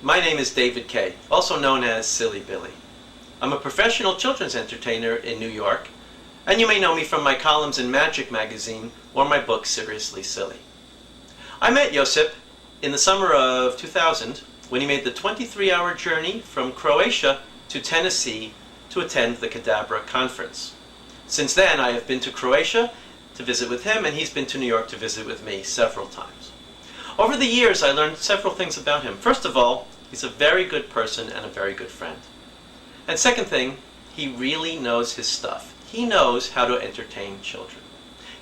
My name is David Kay, also known as Silly Billy. I'm a professional children's entertainer in New York, and you may know me from my columns in Magic magazine or my book Seriously Silly. I met Josip in the summer of 2000 when he made the 23-hour journey from Croatia to Tennessee to attend the Cadabra conference. Since then, I have been to Croatia to visit with him, and he's been to New York to visit with me several times. Over the years, I learned several things about him. First of all, he's a very good person and a very good friend. And second thing, he really knows his stuff. He knows how to entertain children.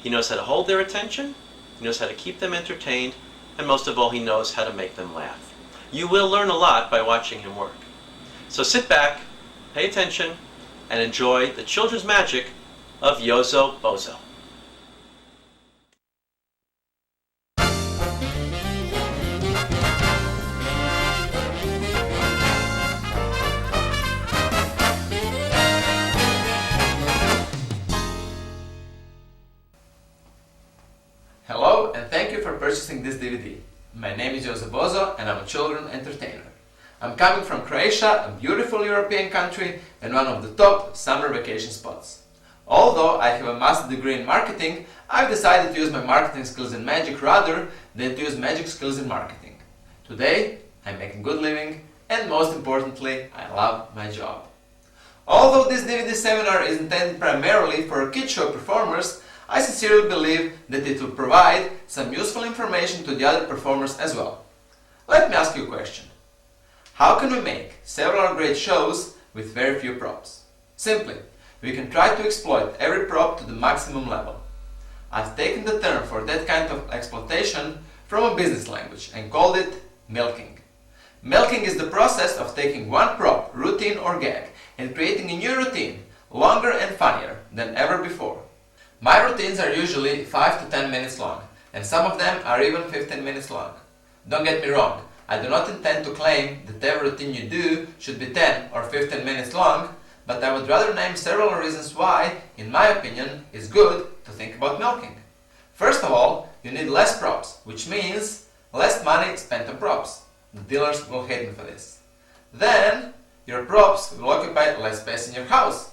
He knows how to hold their attention, he knows how to keep them entertained, and most of all, he knows how to make them laugh. You will learn a lot by watching him work. So sit back, pay attention, and enjoy the children's magic of Yozo Bozo. Hello, and thank you for purchasing this DVD. My name is Yozo Bozo and I'm a children entertainer. I'm coming from Croatia, a beautiful European country and one of the top summer vacation spots. Although I have a master's degree in marketing, I've decided to use my marketing skills in magic rather than to use magic skills in marketing. Today, I'm making good living and most importantly, I love my job. Although this DVD seminar is intended primarily for kids show performers, I sincerely believe that it will provide some useful information to the other performers as well. Let me ask you a question. How can we make several great shows with very few props? Simply, we can try to exploit every prop to the maximum level. I've taken the term for that kind of exploitation from a business language and called it milking. Milking is the process of taking one prop, routine or gag and creating a new routine, longer and funnier than ever before. My routines are usually 5 to 10 minutes long, and some of them are even 15 minutes long. Don't get me wrong, I do not intend to claim that every routine you do should be 10 or 15 minutes long, but I would rather name several reasons why, in my opinion, it's good to think about milking. First of all, you need less props, which means less money spent on props. The dealers will hate me for this. Then, your props will occupy less space in your house.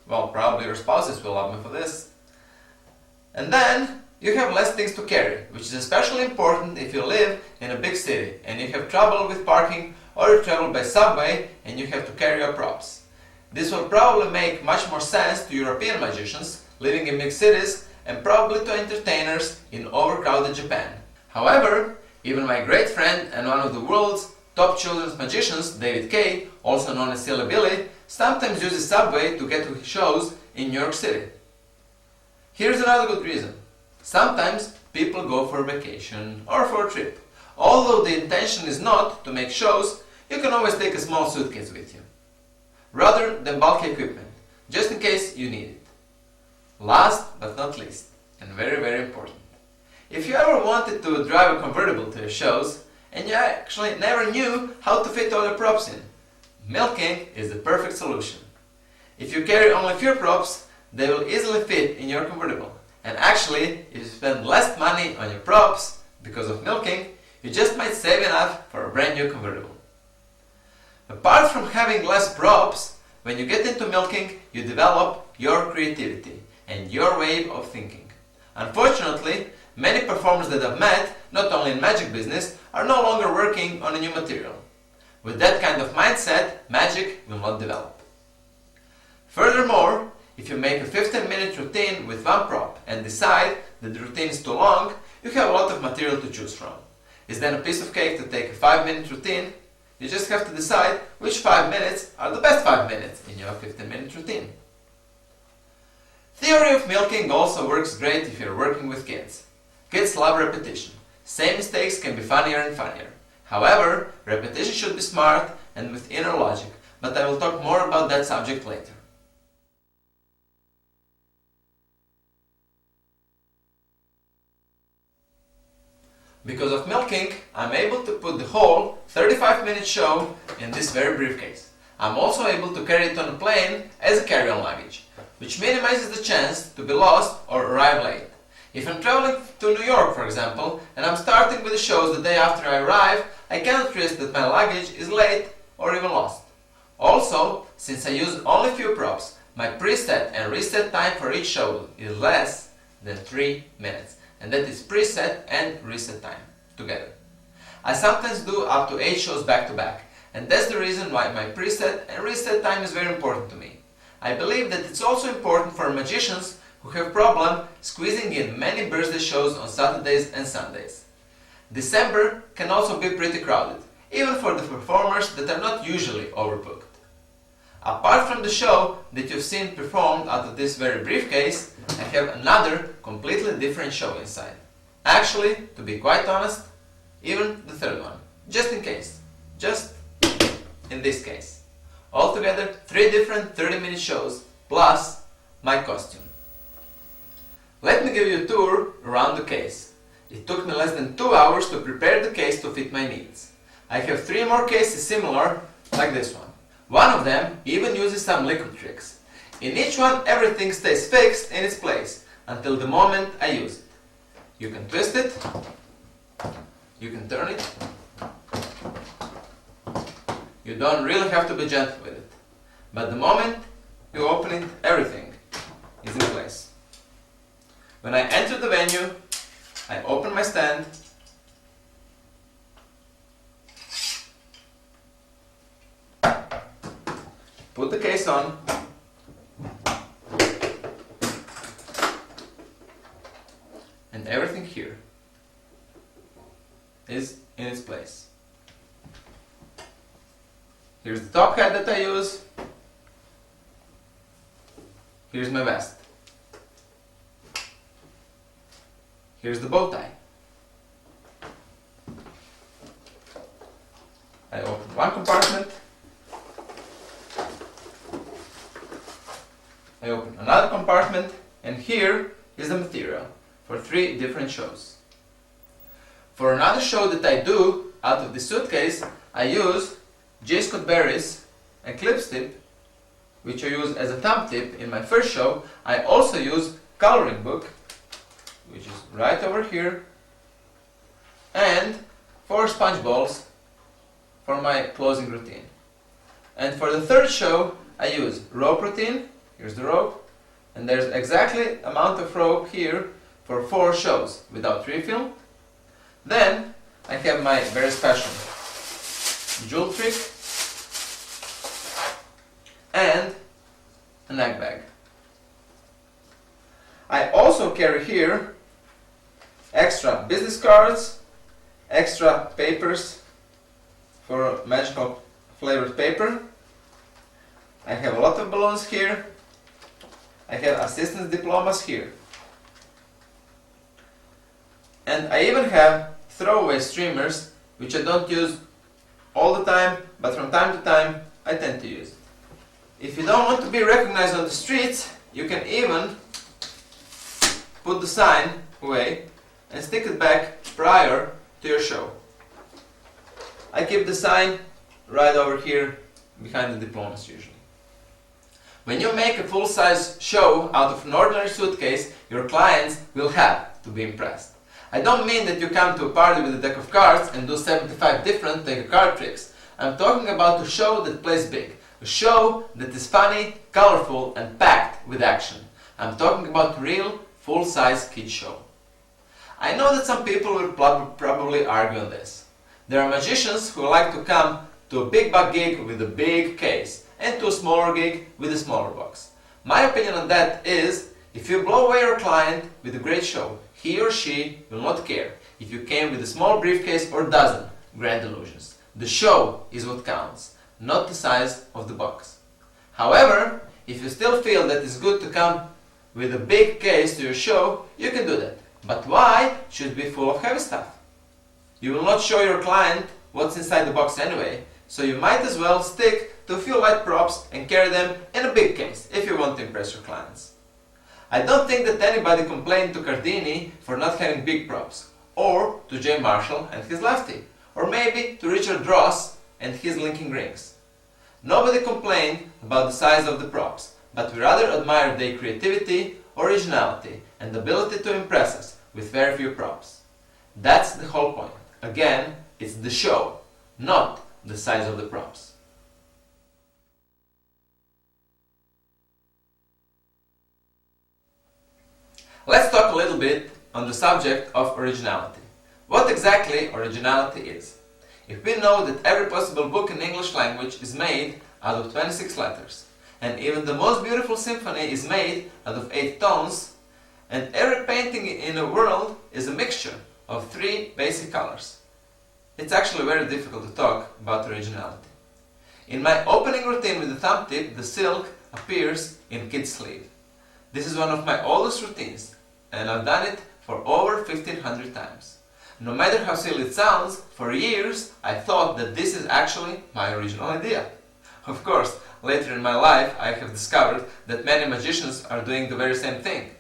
Well, probably your spouses will love me for this. And then, you have less things to carry, which is especially important if you live in a big city and you have trouble with parking or you travel by subway and you have to carry your props. This will probably make much more sense to European magicians living in big cities and probably to entertainers in overcrowded Japan. However, even my great friend and one of the world's top children's magicians, David Kay, also known as Silly Billy, sometimes uses subway to get to his shows in New York City. Here's another good reason. Sometimes people go for a vacation or for a trip. Although the intention is not to make shows, you can always take a small suitcase with you, rather than bulky equipment, just in case you need it. Last but not least, and very important, if you ever wanted to drive a convertible to your shows and you actually never knew how to fit all your props in, milking is the perfect solution. If you carry only few props, they will easily fit in your convertible. And actually, if you spend less money on your props because of milking, you just might save enough for a brand new convertible. Apart from having less props, when you get into milking, you develop your creativity and your way of thinking. Unfortunately, many performers that I've met, not only in magic business, are no longer working on a new material. With that kind of mindset, magic will not develop. Furthermore, if you make a 15-minute routine with one prop and decide that the routine is too long, you have a lot of material to choose from. Is then a piece of cake to take a 5-minute routine? You just have to decide which 5 minutes are the best 5 minutes in your 15-minute routine. Theory of milking also works great if you're working with kids. Kids love repetition. Same mistakes can be funnier and funnier. However, repetition should be smart and with inner logic, but I will talk more about that subject later. Because of milking, I'm able to put the whole 35-minute show in this very briefcase. I'm also able to carry it on a plane as a carry-on luggage, which minimizes the chance to be lost or arrive late. If I'm traveling to New York, for example, and I'm starting with the shows the day after I arrive, I cannot risk that my luggage is late or even lost. Also, since I use only few props, my preset and reset time for each show is less than 3 minutes, and that is preset and reset time together. I sometimes do up to 8 shows back to back, and that's the reason why my preset and reset time is very important to me. I believe that it's also important for magicians who have problem squeezing in many birthday shows on Saturdays and Sundays. December can also be pretty crowded, even for the performers that are not usually overbooked. Apart from the show that you've seen performed out of this very briefcase, I have another completely different show inside. Actually, to be quite honest, even the third one, just in case, just in this case. Altogether, 3 different 30-minute shows, plus my costume. Let me give you a tour around the case. It took me less than 2 hours to prepare the case to fit my needs. I have 3 more cases similar, like this one. One of them even uses some liquid tricks. In each one, everything stays fixed in its place until the moment I use it. You can twist it, you can turn it. You don't really have to be gentle with it. But the moment you open it, everything is in place. When I enter the venue, I open my stand, put the case on, and everything here is in its place. Here's the top hat that I use. Here's my vest. Here's the bow tie. I open one compartment. I open another compartment, and here is the material for 3 different shows. For another show that I do out of the suitcase, I use J. Scott Berry's Eclipse tip, which I use as a thumb tip in my first show. I also use coloring book, which is right over here, and 4 sponge balls for my closing routine. And for the third show, I use rope routine. Here's the rope, and there's exactly amount of rope here for 4 shows without refill. Then I have my very special jewel trick and a neck bag. I also carry here extra business cards, extra papers for magical flavored paper. I have a lot of balloons here. I have assistance diplomas here. And I even have throwaway streamers, which I don't use all the time, but from time to time I tend to use it. If you don't want to be recognized on the streets, you can even put the sign away and stick it back prior to your show. I keep the sign right over here behind the diplomas usually. When you make a full-size show out of an ordinary suitcase, your clients will have to be impressed. I don't mean that you come to a party with a deck of cards and do 75 different take-a-card tricks. I'm talking about a show that plays big. A show that is funny, colorful, and packed with action. I'm talking about real, full-size kids show. I know that some people will probably argue on this. There are magicians who like to come to a big buck gig with a big case, and to a smaller gig with a smaller box. My opinion on that is, if you blow away your client with a great show, he or she will not care if you came with a small briefcase or dozen grand illusions. The show is what counts, not the size of the box. However, if you still feel that it's good to come with a big case to your show, you can do that. But why should it be full of heavy stuff? You will not show your client what's inside the box anyway, so you might as well stick to a few light props and carry them in a big case if you want to impress your clients. I don't think that anybody complained to Cardini for not having big props, or to Jay Marshall and his lefty, or maybe to Richard Ross and his linking rings. Nobody complained about the size of the props, but we rather admire their creativity, originality, and ability to impress us with very few props. That's the whole point. Again, it's the show not the size of the props. Let's talk a little bit on the subject of originality. What exactly originality is? If we know that every possible book in English language is made out of 26 letters, and even the most beautiful symphony is made out of 8 tones, and every painting in the world is a mixture of 3 basic colors, it's actually very difficult to talk about originality. In my opening routine with the thumb tip, the silk appears in kid's sleeve. This is one of my oldest routines, and I've done it for over 1500 times. No matter how silly it sounds, for years I thought that this is actually my original idea. Of course, later in my life I have discovered that many magicians are doing the very same thing.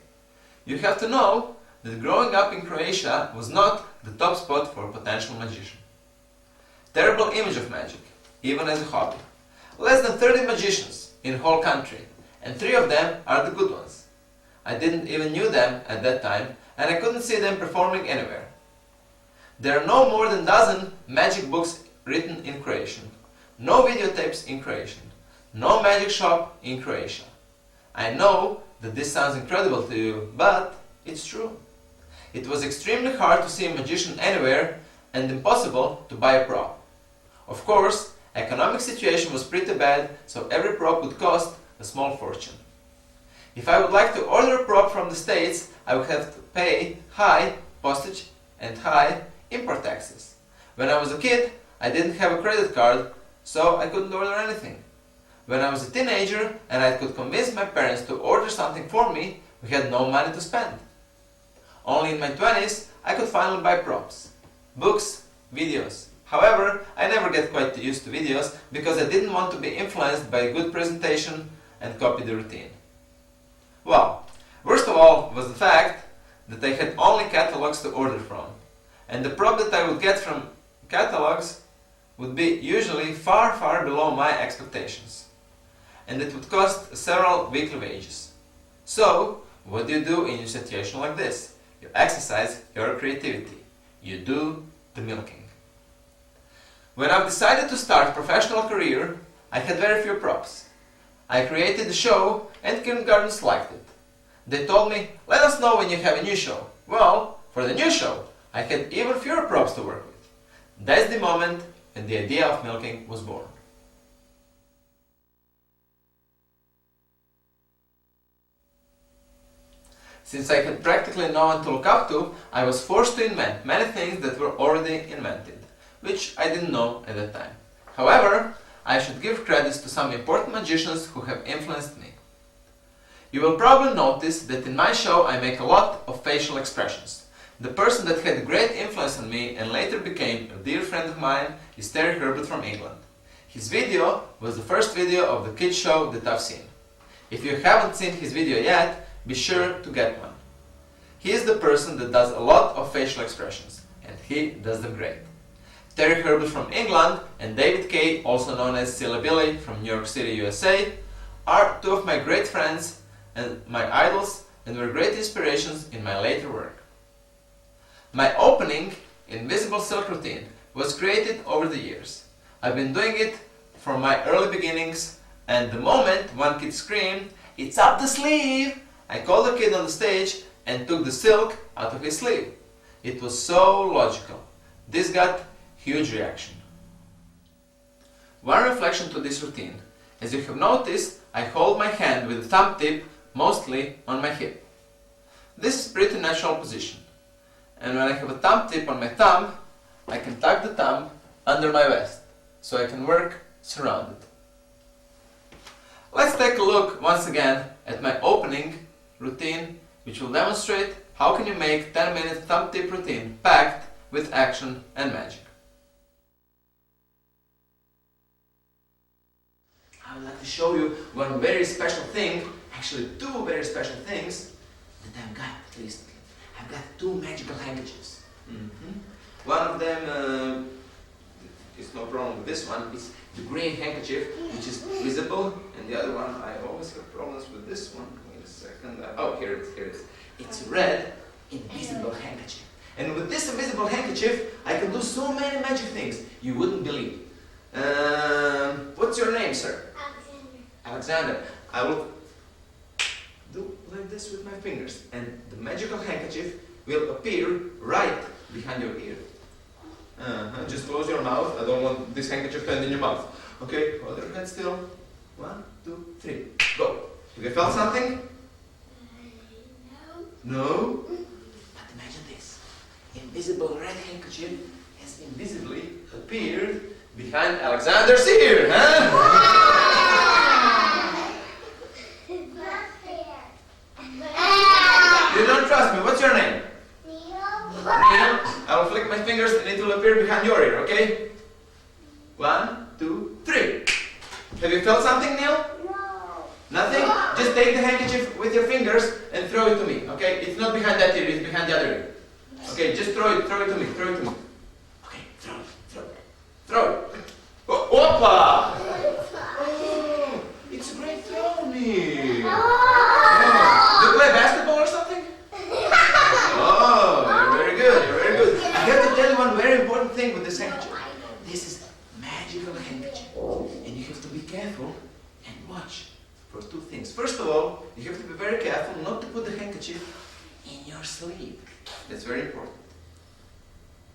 You have to know that growing up in Croatia was not the top spot for a potential magician. Terrible image of magic, even as a hobby. Less than 30 magicians in the whole country, and 3 of them are the good ones. I didn't even knew them at that time, and I couldn't see them performing anywhere. There are no more than a dozen magic books written in Croatian, no videotapes in Croatian, no magic shop in Croatia. I know that this sounds incredible to you, but it's true. It was extremely hard to see a magician anywhere and impossible to buy a prop. Of course, economic situation was pretty bad, so every prop would cost a small fortune. If I would like to order a prop from the States, I would have to pay high postage and high import taxes. When I was a kid, I didn't have a credit card, so I couldn't order anything. When I was a teenager and I could convince my parents to order something for me, we had no money to spend. Only in my 20s, I could finally buy props, books, videos. However, I never get quite used to videos because I didn't want to be influenced by a good presentation and copy the routine. Well, worst of all was the fact that I had only catalogs to order from, and the prop that I would get from catalogs would be usually far, far below my expectations, and it would cost several weekly wages. So, what do you do in a situation like this? You exercise your creativity. You do the milking. When I decided to start a professional career, I had very few props. I created the show and kindergartens liked it. They told me, let us know when you have a new show. Well, for the new show, I had even fewer props to work with. That's the moment when the idea of milking was born. Since I had practically no one to look up to, I was forced to invent many things that were already invented, which I didn't know at that time. However, I should give credits to some important magicians who have influenced me. You will probably notice that in my show I make a lot of facial expressions. The person that had a great influence on me and later became a dear friend of mine is Terry Herbert from England. His video was the first video of the kids show that I've seen. If you haven't seen his video yet, be sure to get one. He is the person that does a lot of facial expressions, and he does them great. Terry Herbert from England and David Kay, also known as Silly Billy from New York City, USA, are 2 of my great friends and my idols and were great inspirations in my later work. My opening, Invisible Silk routine, was created over the years. I've been doing it from my early beginnings, and the moment one kid screamed, "It's up the sleeve!" I called the kid on the stage and took the silk out of his sleeve. It was so logical. This got huge reaction. One reflection to this routine. As you have noticed, I hold my hand with the thumb tip mostly on my hip. This is pretty natural position. And when I have a thumb tip on my thumb, I can tuck the thumb under my vest, so I can work surrounded. Let's take a look once again at my opening routine, which will demonstrate how can you make 10-minute thumb tip routine packed with action and magic. I would like to show you one very special thing, actually 2 very special things that I've got recently. I've got 2 magical handkerchiefs. One of them is no problem with this one. It's the green handkerchief, which is visible, and the other one, I always have problems with this one. Wait a second. Oh, here it is. It's red, invisible handkerchief. And with this invisible handkerchief, I can do so many magic things you wouldn't believe. What's your name, sir? Alexander. I will do like this with my fingers, and the magical handkerchief will appear right behind your ear. Just close your mouth. I don't want this handkerchief to end in your mouth. Okay, hold your head still. 1, 2, 3, go. Have you felt something? No? But imagine this. Invisible red handkerchief has invisibly appeared behind Alexander's ear, You don't trust me. What's your name? Neil. I will flick my fingers and it will appear behind your ear, okay? 1, 2, 3. Have you felt something, Neil? No. Nothing? Just take the handkerchief with your fingers and throw it to me, okay? It's not behind that ear, it's behind the other ear. Okay, just throw it to me, Okay, throw it. Oh, opa! Oh, it's a great throw, Neil. Do you play basketball or something? Oh, you're very good. I have to tell you one very important thing with this handkerchief. This is a magical handkerchief. And you have to be careful and watch for two things. First of all, you have to be very careful not to put the handkerchief in your sleeve. That's very important.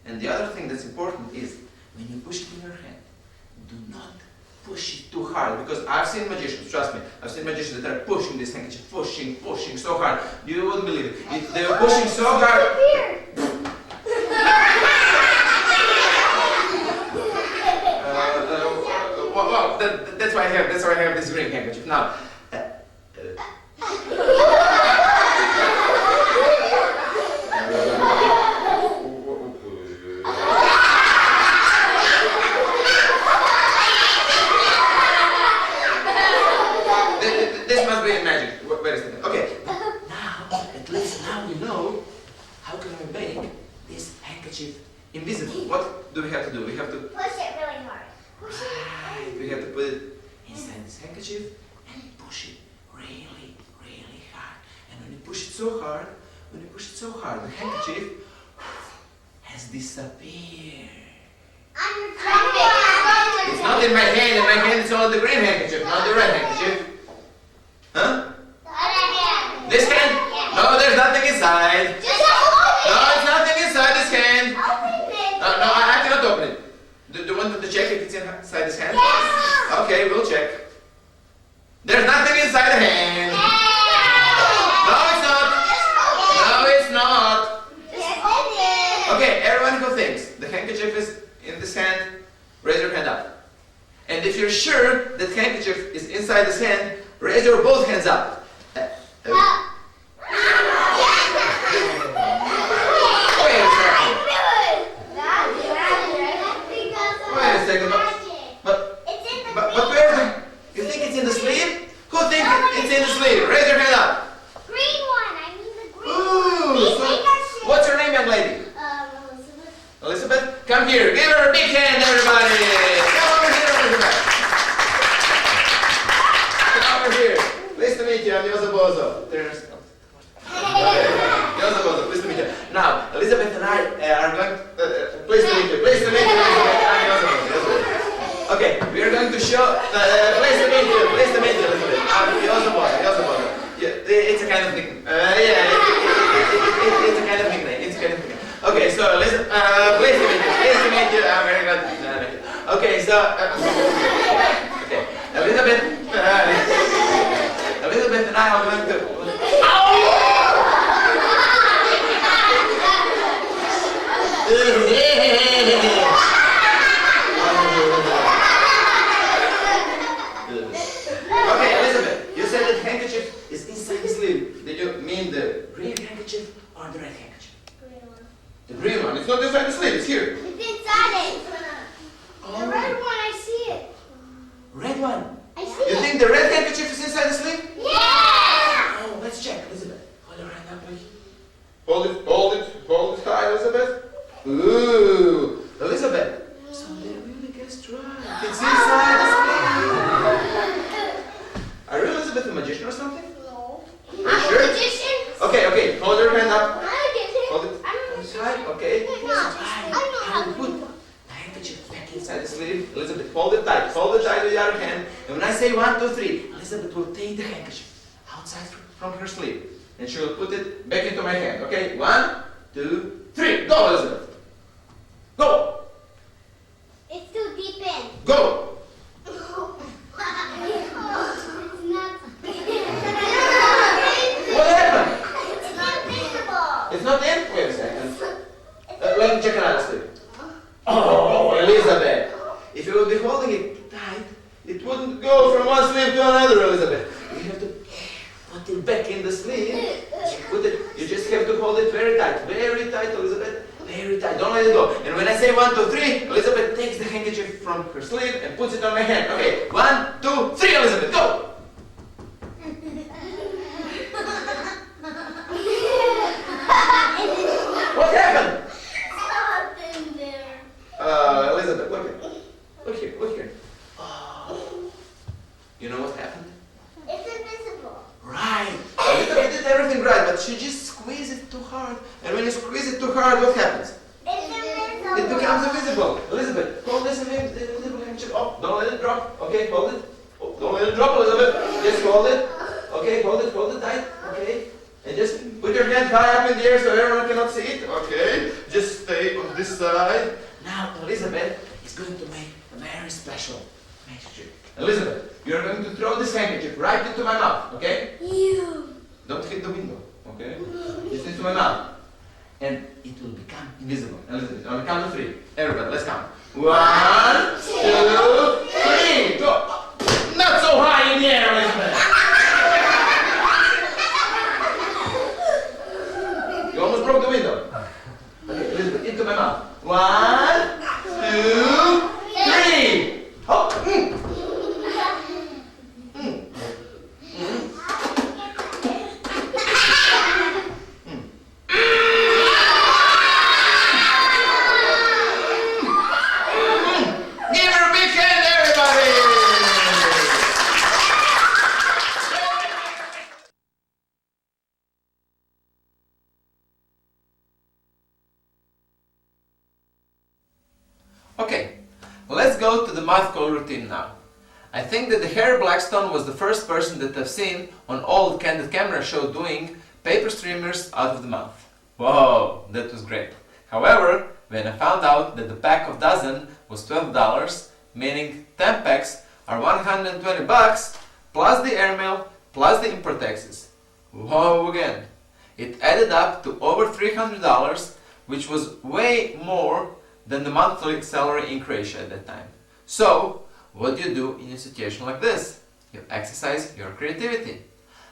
And the other thing that's important is when you push it in your hand, do not push it too hard, because I've seen magicians, trust me, I've seen magicians that are pushing this handkerchief, pushing so hard. You wouldn't believe it. They were pushing so hard. Well, that's why I have this green handkerchief. Now, this must be magic. Wait a second. Okay. Now, at least now we know how can we make this handkerchief invisible. What do we have to do? We have to Push it really hard. Right. We have to put it inside this handkerchief and push it really, really hard. And when you push it so hard, the handkerchief has disappeared. It's not in my hand. In my hand it's only the green handkerchief, not the red handkerchief. Huh? This hand? No, there's nothing inside. No, it's nothing inside this hand. No, I cannot open it. Do you want to check if it's inside this hand? Yeah. Okay, we'll check. There's nothing inside the hand. No, it's not. Okay, everyone who thinks the handkerchief is in this hand, raise your hand up. And if you're sure that handkerchief is inside this hand, raise your both hands up. Wait a second. But where is it? You think it's in the sleeve? Who thinks it's in the sleeve? Raise your hand up. Green one. I mean the green Ooh, one. what's your name, young lady? Elizabeth. Elizabeth? Come here. Give her a big hand, everybody. Come over here, Elizabeth. Come over here. Pleased to meet you. I'm Yoza Bozo. Yoza Bozo. Pleased to meet you. Now, Elizabeth and I are going. Pleased to meet you. Pleased to meet you, Elizabeth. I'm Yoza Bozo. Okay, we are going to show. Pleased to meet you. Pleased to meet you, Elizabeth. I'm Yoza Bozo. Yeah, it's a kind of nickname. It's a kind of nickname. Okay, so Elizabeth, pleased to meet you. Pleased to meet you. I'm very glad to meet you. Okay, so okay, Elizabeth and I are going to. Okay, Elizabeth, you said that handkerchief is inside the sleeve. Did you mean the green handkerchief or the red handkerchief? The green one. It's not inside the sleeve. It's here. It's inside it. Oh. The red one, I see it. Red one. I see You it. think the red handkerchief is inside the sleeve? Yeah! Oh, let's check, Elizabeth. Hold your hand up, please. Hold it high, Elizabeth. Ooh, Elizabeth. So they really guessed right. It's inside the sleeve. Are you Elizabeth a magician or something? No. Are you I'm sure? a magician. Okay. Hold your hand up. I'm a magician. Hold it. I'm a Hold it magician. high. Elizabeth, hold it tight with the other hand. And when I say 1, 2, 3, Elizabeth will take the handkerchief outside from her sleeve. And she will put it back into my hand. Okay? 1, 2, 3. Go, Elizabeth. Go. It's too deep in. Go. It's What happened? not visible. It's not in? Wait a second. Let me check another sleeve. Oh, Elizabeth. If you would be holding it tight, it wouldn't go from one sleeve to another, Elizabeth. You have to put it back in the sleeve. You just have to hold it very tight, Elizabeth. Very tight. Don't let it go. And when I say 1, 2, 3, Elizabeth takes the handkerchief from her sleeve and puts it on my hand. Okay, 1, 2, 3, Elizabeth, go! What happened? Something there. Elizabeth, look here. Look here. Oh. You know what happened? It's invisible. Right. Elizabeth did everything right, but she just squeezed it too hard. And when you squeeze it too hard, what happens? It's invisible. It becomes invisible. Elizabeth, hold this invisible handkerchief. Oh, don't let it drop. Okay, hold it. Oh, don't let it drop, Elizabeth. Just hold it. Okay, hold it tight. Okay. And just put your hand high up in the air so everyone cannot see it. Okay. Just stay on this side. Now, Elizabeth is going to make a very special handkerchief. Elizabeth, you're going to throw this handkerchief right into my mouth. Okay? You. Don't hit the window. Okay? Just into my mouth. And it will become invisible. Elizabeth, on the count of 3. Everybody, let's count. 1, 2, 3. Go. Not so high in the air, Elizabeth. You almost broke the window. Okay, Elizabeth, into my mouth. 1, 2, 3. Oh. Give her a big hand, everybody! Okay, let's go to the mouthful routine now. I think that the Harry Blackstone was the first person that I've seen on old Candid Camera show doing paper streamers out of the mouth. Whoa, that was great. However, when I found out that the pack of dozen was $12, meaning 10 packs are $120 plus the airmail plus the import taxes. Whoa again. It added up to over $300, which was way more than the monthly salary in Croatia at that time. So, what do you do in a situation like this? You exercise your creativity.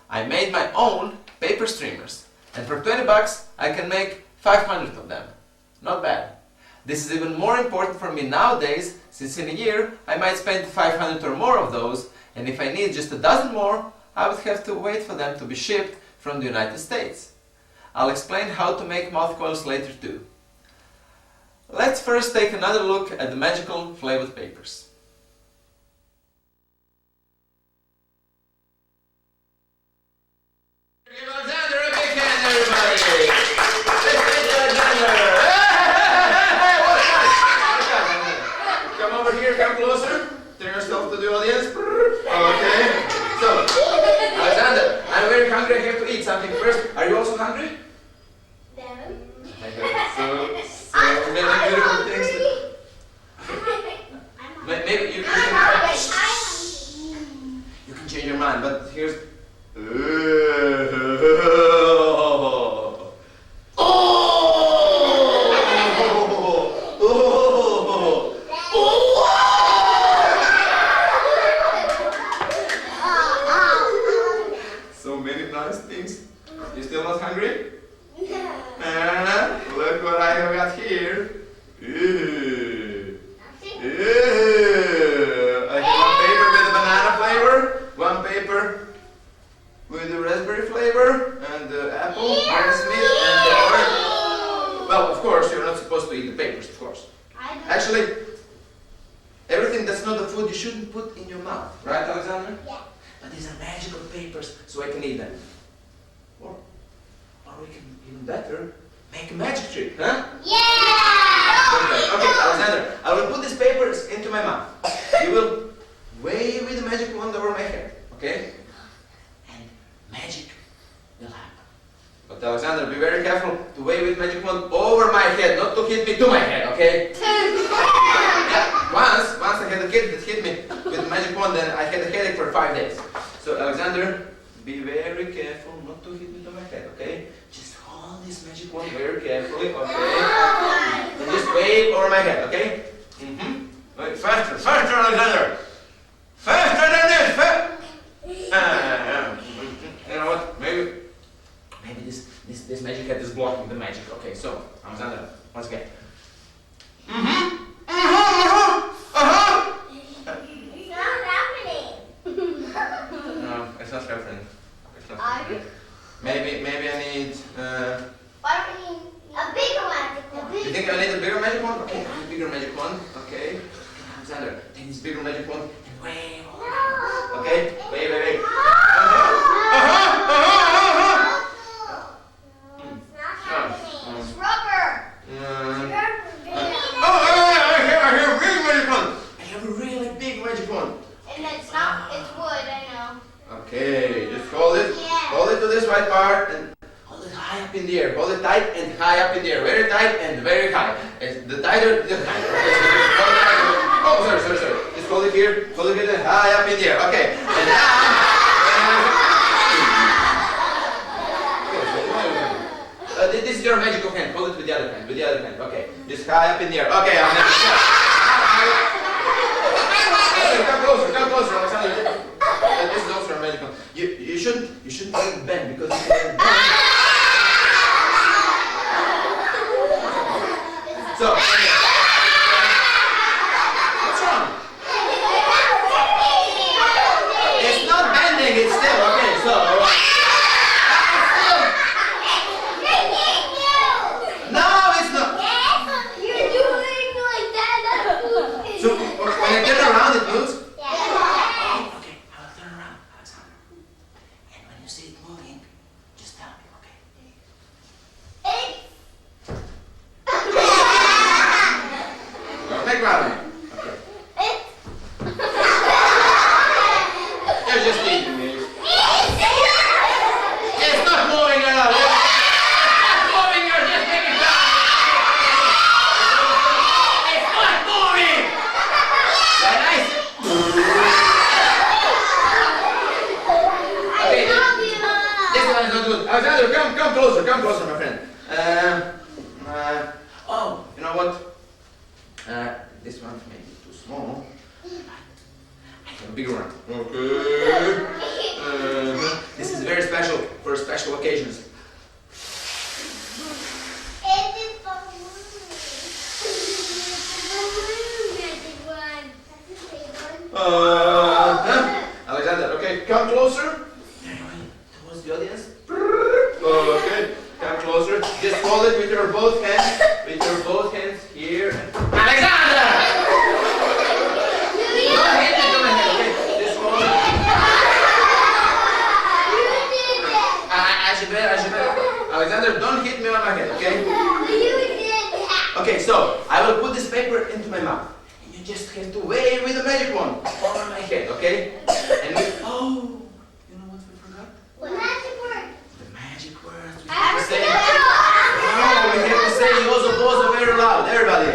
I made my own paper streamers, and for $20 I can make 500 of them. Not bad. This is even more important for me nowadays, since in a year I might spend 500 or more of those, and if I need just a dozen more, I would have to wait for them to be shipped from the United States. I'll explain how to make mouth coils later too. Let's first take another look at the magical flavored papers. Give Alexander a big hand, everybody! Come over here, come closer. Turn yourself to the audience. Okay. So, Alexander, I'm very hungry. I have to eat something first. Are you also hungry? No. I got so many beautiful things. Maybe you can change your mind, but here's. So many nice things. You still not hungry? Look what I have got here. I have one paper with a banana flavor, one paper with the raspberry flavor, and the apple, Granny Smith, and the orange. Well, of course, you're not supposed to eat the papers, of course. Actually, everything that's not the food you shouldn't put in your mouth, right, Alexander? Yeah. But these are magical papers, so I can eat them. Or we can, even better, make a magic trick, huh? Yeah! Okay, Alexander, I will put these papers into my mouth. you will wave with the magic wand over my head, okay? And magic will happen. But Alexander, be very careful to wave with magic wand over my head, not to hit me to my head, okay? Yeah, once I had a kid that hit me with the magic wand, then I had a headache for 5 days. So Alexander, be very careful not to hit me to my head, okay? Just hold this magic wand very carefully, okay? And just wave over my head, okay? Wait, faster, Alexander! Faster than this! You know what? Maybe this magic hat is blocking the magic. Okay, so Alexander, once again. It's not happening. No, it's not happening. It's not happening. Maybe I need. Why don't we need a bigger one? You think I need a bigger magic wand? Okay, I need a bigger magic wand. Okay. Alexander, take this bigger magic wand and wave. Okay, wave. It's rubber. I have a big magic wand. I have a really big magic wand. And it's not, it's wood, I know. Okay, just hold it. Yeah. Hold it to this white part and hold it high up in the air. Hold it tight and high up in the air. Very tight and very high. The tighter, the higher. Oh, sorry. Just hold it here and high up in the air. Okay. And this is your magical hand. Hold it with the other hand. Okay. Just high up in the air. Okay. Come closer, Alexander. This is also a magical. You shouldn't let it bend because if you let it bend. So. What's wrong? It's not bending. It's still okay. So. No, it's not. You're doing like that. So when I turn around, it moves. Yeah. Okay, I will turn around, Alexander. And when you see it moving, just tell me, okay? Don't make fun of me. Okay. You're just teasing me. It's not moving at all. It's not moving, you're just making fun. It's not moving. Very nice. Okay, this one is not good. Alexander, come closer, my friend. Oh, you know what? This one's maybe too small. I have a bigger one. Okay. This is very special for special occasions. Alexander, okay, come closer. Towards the audience. Okay, come closer. Just hold it with your both hands. Here. Alexander! Don't hit it to my head, okay? Just hold it. I should better. Alexander, don't hit me on my head, okay? Okay, so I will put this paper into my mouth. And you just have to wave with the magic wand over my head, okay? And you know what we forgot? The magic words. We have to say. No, we have to say Yozo Bozo very loud, everybody.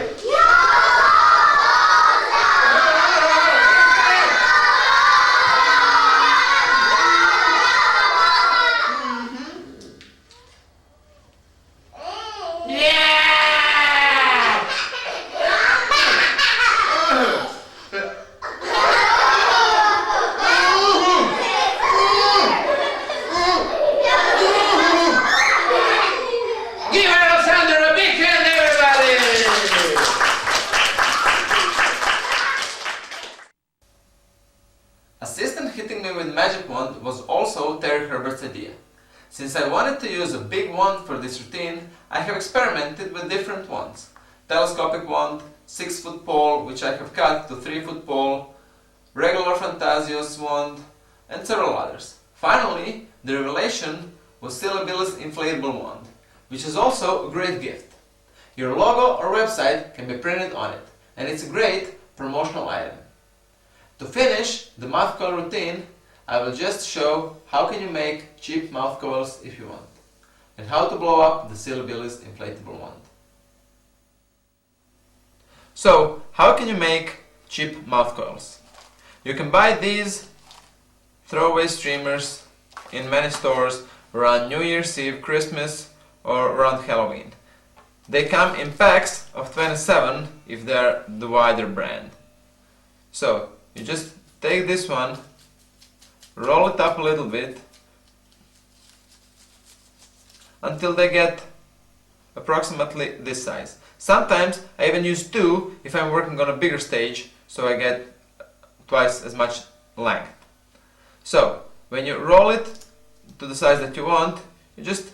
Give Alexander a big hand, everybody! Assistant hitting me with magic wand was also Terry Herbert's idea. Since I wanted to use a big wand for this routine, I have experimented with different wands. Telescopic wand, 6-foot pole, which I have cut to 3-foot pole, regular Fantasios wand, and several others. Finally, the revelation was Silly Billy's inflatable wand, which is also a great gift. Your logo or website can be printed on it, and it's a great promotional item. To finish the mouth coil routine, I will just show how can you make cheap mouth coils if you want, and how to blow up the Silly Billy's inflatable wand. So, how can you make cheap mouth coils? You can buy these throwaway streamers in many stores around New Year's Eve, Christmas, or around Halloween. They come in packs of 27 if they're the wider brand. So, you just take this one, roll it up a little bit until they get approximately this size. Sometimes I even use two if I'm working on a bigger stage, so I get twice as much length. So, when you roll it to the size that you want, you just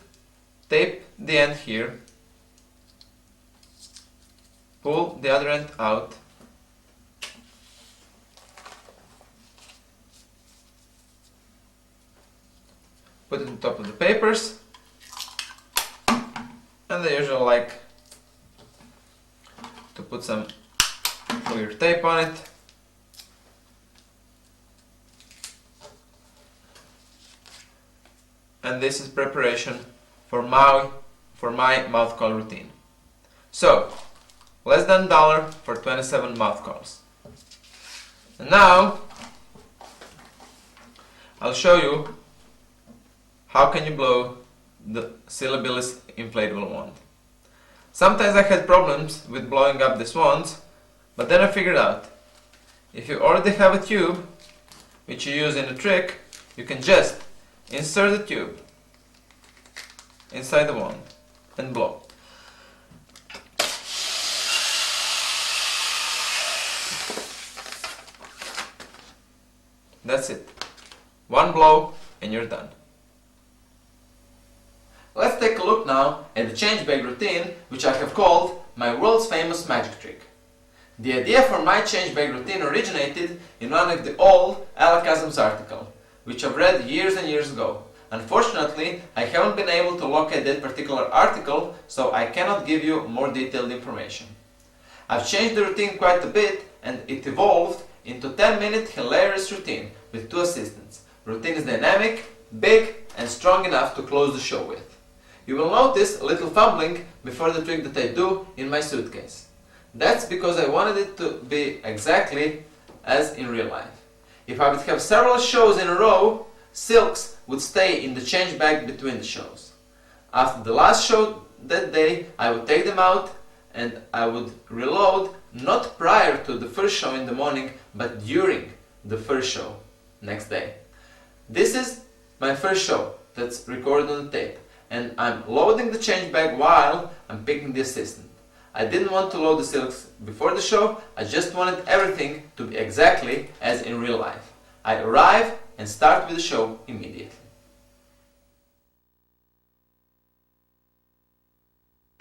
tape the end here, pull the other end out, put it on top of the papers, and I usually like to put some clear tape on it. And this is preparation for my mouth coil routine. So, less than $1 for 27 mouth coils. And now, I'll show you how can you blow the Silly Billy's inflatable wand. Sometimes I had problems with blowing up these wands, but then I figured out if you already have a tube which you use in a trick, you can just insert the tube inside the wand and blow. That's it. One blow and you're done. Let's take a look now at the change bag routine, which I have called my world's famous magic trick. The idea for my change bag routine originated in one of the old Alakazam's article, which I've read years and years ago. Unfortunately, I haven't been able to locate that particular article, so I cannot give you more detailed information. I've changed the routine quite a bit, and it evolved into a 10-minute hilarious routine with 2 assistants. Routine is dynamic, big, and strong enough to close the show with. You will notice a little fumbling before the trick that I do in my suitcase. That's because I wanted it to be exactly as in real life. If I would have several shows in a row, silks would stay in the change bag between the shows. After the last show that day, I would take them out and I would reload not prior to the first show in the morning, but during the first show next day. This is my first show that's recorded on the tape, and I'm loading the change bag while I'm picking the assistant. I didn't want to load the silks before the show, I just wanted everything to be exactly as in real life. I arrive and start with the show immediately.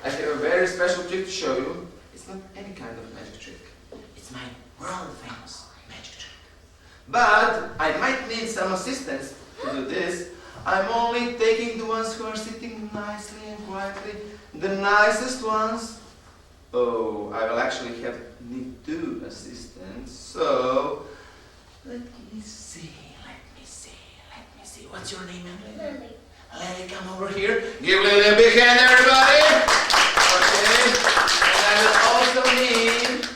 I have a very special trick to show you. It's not any kind of magic trick. It's my world famous magic trick. But I might need some assistance to do this. I'm only taking the ones who are sitting nicely and quietly, the nicest ones. Oh, I will actually need 2 assistants, so let me see. What's your name, Lily? Lily, come over here. Give Lily a big hand, everybody! Okay, and I will also need...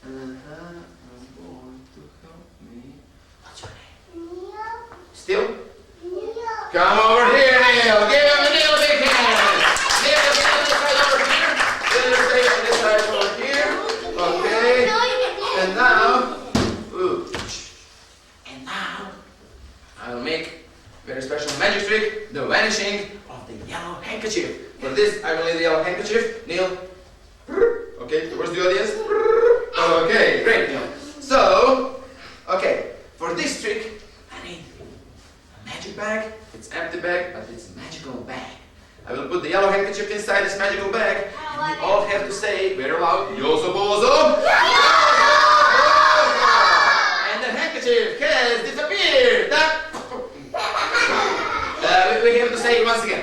I'm going to help me. What's your name? Neil. Still? Neil. Come over here, Neil. Give him a Neil big hand. Neil, this side over here. Lily, stay on this side over here. Okay. And now, I will make a very special magic trick, the vanishing of the yellow handkerchief. For this, I will need the yellow handkerchief. Neil. Okay, towards the audience. Okay, great, Neil. So, okay, for this trick, I need a magic bag. It's an empty bag, but it's a magical bag. I will put the yellow handkerchief inside this magical bag, and you all have to say very loud, Yozo Bozo! And the handkerchief has disappeared! We have to say it once again.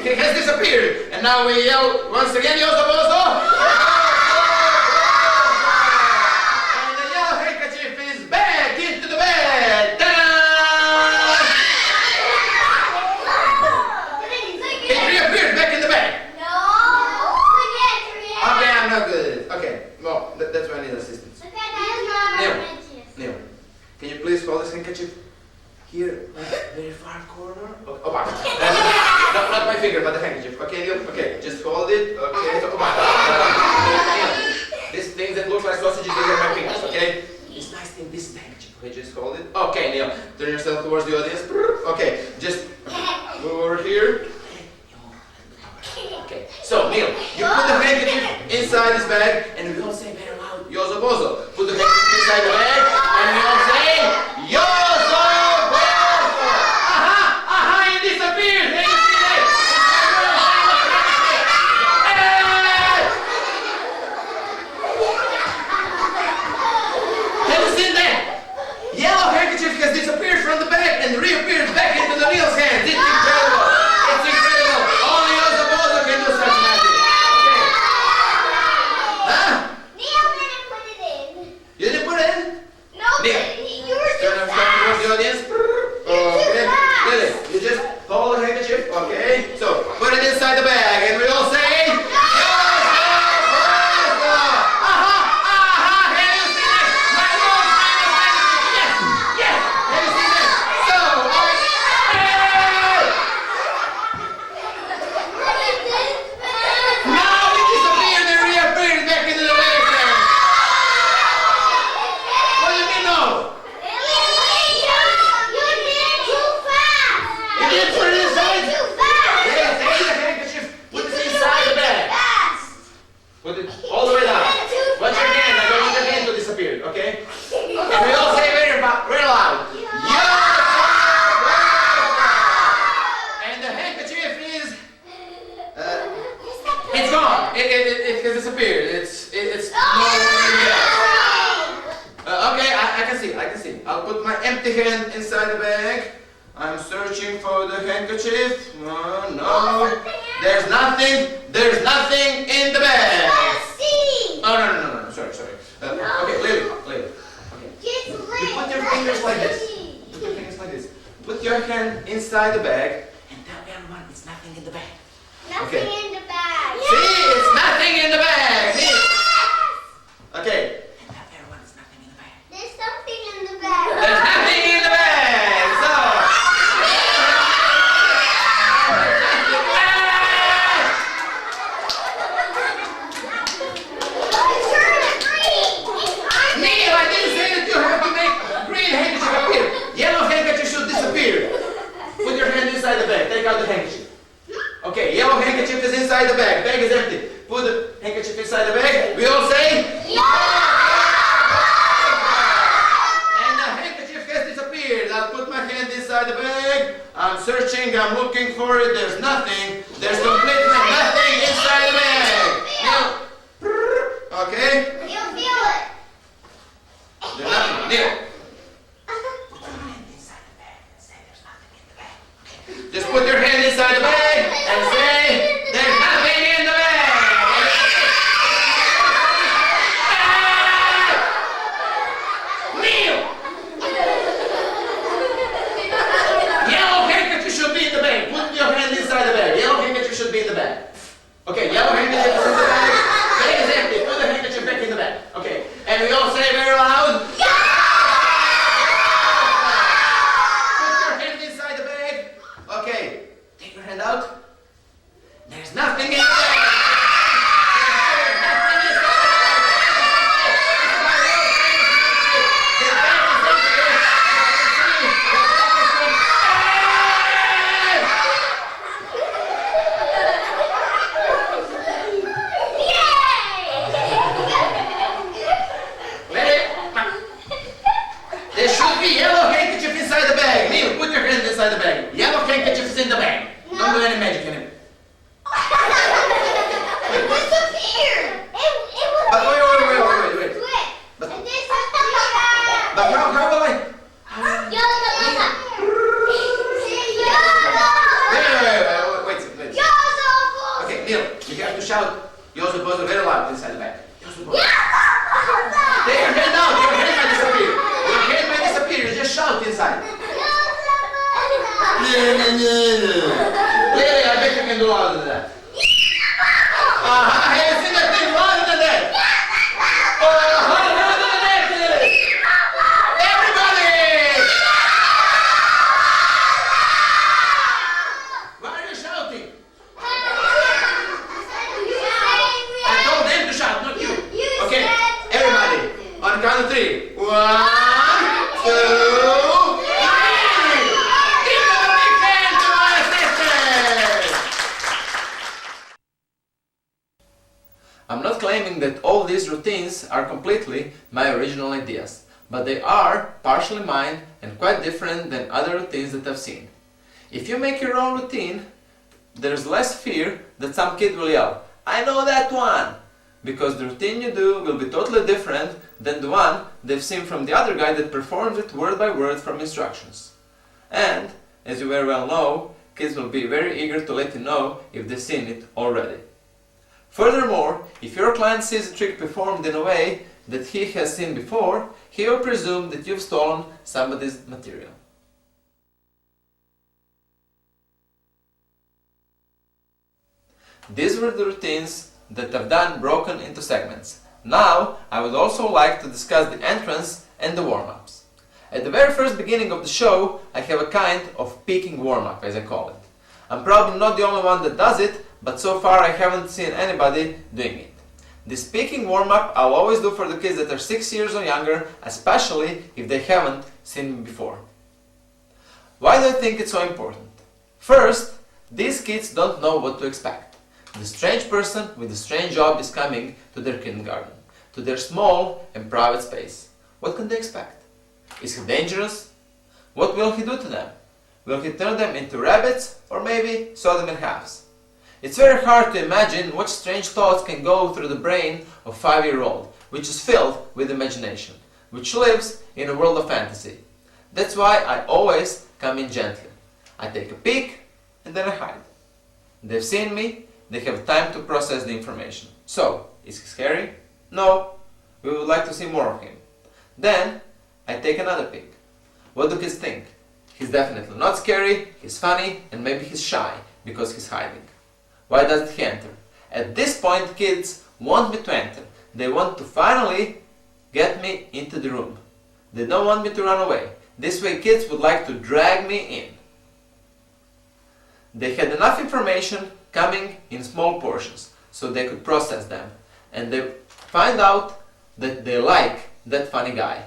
He has disappeared. And now we yell once again, Yozo Bozo. And the yellow handkerchief is back into the bag. Ta-da! It reappeared back in the bag. No. Okay, I'm not good at it. Okay, well, that's why I need assistance. Neil, can you please hold this handkerchief here, like very far corner? Oh, not my finger, but the handkerchief. Okay, Neil? Okay, just hold it. Okay, so, Neil, these things that look like sausages, these are my fingers, okay? This nice thing, this is the handkerchief. Okay, just hold it. Okay, Neil, turn yourself towards the audience. Okay, just move over here. Okay, so Neil, you put the handkerchief inside this bag, and we all say very loud, Yozo Bozo. Put the handkerchief inside the bag, and we all say, Yozo Bozo! Aha, it disappeared! Hey, you see that? Hey! Have you seen that? Yellow handkerchief has disappeared from the bag and reappeared back into the Neil's hands. It's incredible! It's incredible! Only Yozo Bozo can do such magic. Okay. Huh? Neil didn't put it in. You didn't put it in? No, Neil. you were too Turn towards the fast. audience. You're too Okay. fast. Lily, you just hold the handkerchief. Okay. So put it inside the bag, and we all say, Yozo Bozo! Aha! Have you seen it? My most famous handkerchief. Yes! Have you seen it? So, now it disappeared and reappeared back into the bag. What do you mean no? You didn't put it inside? Yes, take the handkerchief. Put it inside the bag. Put it all the way down. Watch your hand. I don't want your hand to disappear, okay? And we all say very loud. And the handkerchief is... it's gone. It has disappeared. It's no okay, I can see. I'll put my empty hand inside the bag. I'm searching for the handkerchief. No. There's nothing in the bag. Oh, no. Sorry. Okay, Lily. Okay. You put your fingers like this. Put your hand inside the bag and tell everyone it's nothing in the bag. Nothing in the bag. See, it's nothing in the bag. See? Okay. And tell everyone it's nothing in the bag. There's something in the bag. There's nothing in the bag. So. Neil, I didn't say that you have to make green handkerchief appear. Yellow handkerchief should disappear. Put your hand inside the bag. Take out the handkerchief. Okay, yellow handkerchief is inside the bag. Bag is empty. Put the handkerchief inside the bag. We all say, and the handkerchief has disappeared. I'll put my hand inside the bag. I'm searching. I'm looking for it. There's nothing. There's completely nothing inside the bag. Neil. Okay. You feel it. There's nothing. Neil. Just put your hand inside the bag and say, there's nothing in the bag. Neil! Yellow handkerchief should be in the bag. Put your hand inside the bag. Yellow handkerchief should be in the bag. Okay, yellow handkerchief is in the bag. Bag is empty. Put the handkerchief back in the bag. Okay, and we all say very loud, okay, take your hand out. There's nothing in the bag. There's nothing inside the there should be yellow handkerchief inside the bag. Neil, put your hand inside the bag. Yellow handkerchief is in the bag. Don't do any magic in it. It disappeared. It was. But wait. Quick. But- It disappeared. But how will I? Yellow. Wait. Yellow. Wait. Yellow. shout Joseph Bozo very loud inside the bag. Joseph Bozo. Take your hand down, your hand might disappear. Your hand might disappear, you just shout inside. Really, I bet you can do louder than that. Hey, sing that thing louder than that. Louder than that. Everybody! Why are you shouting? I told them to shout, not you. Okay, everybody, on the count of 3. 1, 2, 3. Give them a big hand to my sisters! I'm not claiming that all these routines are completely my original ideas, but they are partially mine and quite different than other routines that I've seen. If you make your own routine, there's less fear that some kid will yell, "I know that one!" because the routine you do will be totally different than the one they've seen from the other guy that performs it word by word from instructions. And, as you very well know, kids will be very eager to let you know if they've seen it already. Furthermore, if your client sees a trick performed in a way that he has seen before, he will presume that you've stolen somebody's material. These were the routines that I've done broken into segments. Now, I would also like to discuss the entrance and the warm-ups. At the very first beginning of the show, I have a kind of peaking warm-up, as I call it. I'm probably not the only one that does it, but so far I haven't seen anybody doing it. This peaking warm-up I'll always do for the kids that are 6 years or younger, especially if they haven't seen me before. Why do I think it's so important? First, these kids don't know what to expect. The strange person with a strange job is coming to their kindergarten, to their small and private space. What can they expect? Is he dangerous? What will he do to them? Will he turn them into rabbits or maybe saw them in halves? It's very hard to imagine what strange thoughts can go through the brain of a 5-year-old, which is filled with imagination, which lives in a world of fantasy. That's why I always come in gently. I take a peek and then I hide. They've seen me, they have time to process the information. So, is he scary? No, we would like to see more of him. Then, I take another peek. What do kids think? He's definitely not scary, he's funny, and maybe he's shy because he's hiding. Why doesn't he enter? At this point, kids want me to enter. They want to finally get me into the room. They don't want me to run away. This way, kids would like to drag me in. They had enough information coming in small portions so they could process them, and they find out that they like that funny guy.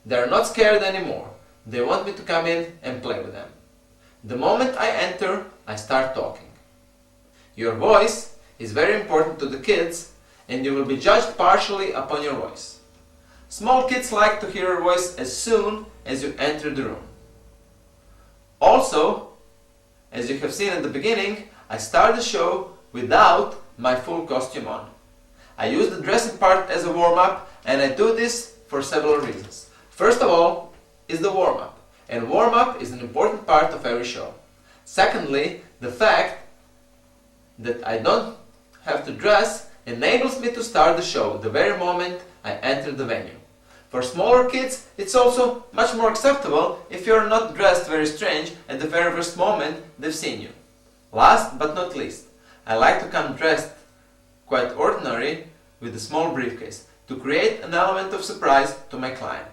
They're not scared anymore. They want me to come in and play with them. The moment I enter, I start talking. Your voice is very important to the kids, and you will be judged partially upon your voice. Small kids like to hear your voice as soon as you enter the room. Also, as you have seen at the beginning, I start the show without my full costume on. I use the dressing part as a warm-up, and I do this for several reasons. First of all is the warm-up, and warm-up is an important part of every show. Secondly, the fact that I don't have to dress enables me to start the show the very moment I enter the venue. For smaller kids, it's also much more acceptable if you're not dressed very strange at the very first moment they've seen you. Last but not least, I like to come dressed quite ordinary with a small briefcase to create an element of surprise to my client.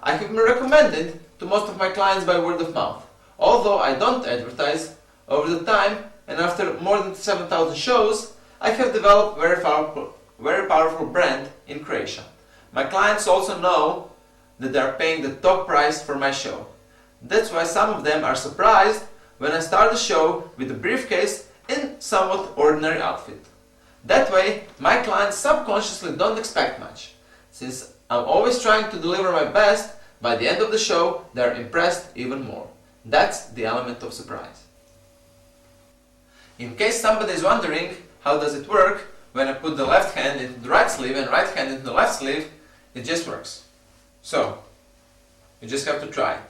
I have been recommended to most of my clients by word of mouth, although I don't advertise. Over the time and after more than 7,000 shows, I have developed a very powerful brand in Croatia. My clients also know that they are paying the top price for my show. That's why some of them are surprised when I start the show with a briefcase in somewhat ordinary outfit. That way, my clients subconsciously don't expect much. Since I'm always trying to deliver my best, by the end of the show, they're impressed even more. That's the element of surprise. In case somebody is wondering how does it work when I put the left hand into the right sleeve and right hand into the left sleeve, it just works. So, you just have to try it.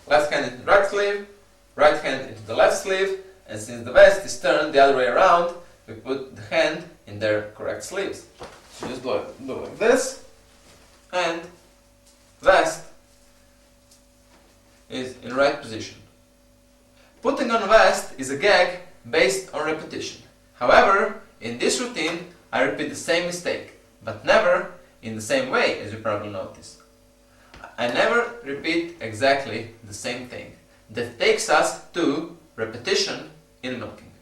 Left hand into the right sleeve, right hand into the left sleeve, and since the vest is turned the other way around, we put the hand in their correct sleeves. So just do like this, and vest is in right position. Putting on vest is a gag based on repetition. However, in this routine, I repeat the same mistake, but never in the same way, as you probably noticed. I never repeat exactly the same thing. That takes us to repetition in milking.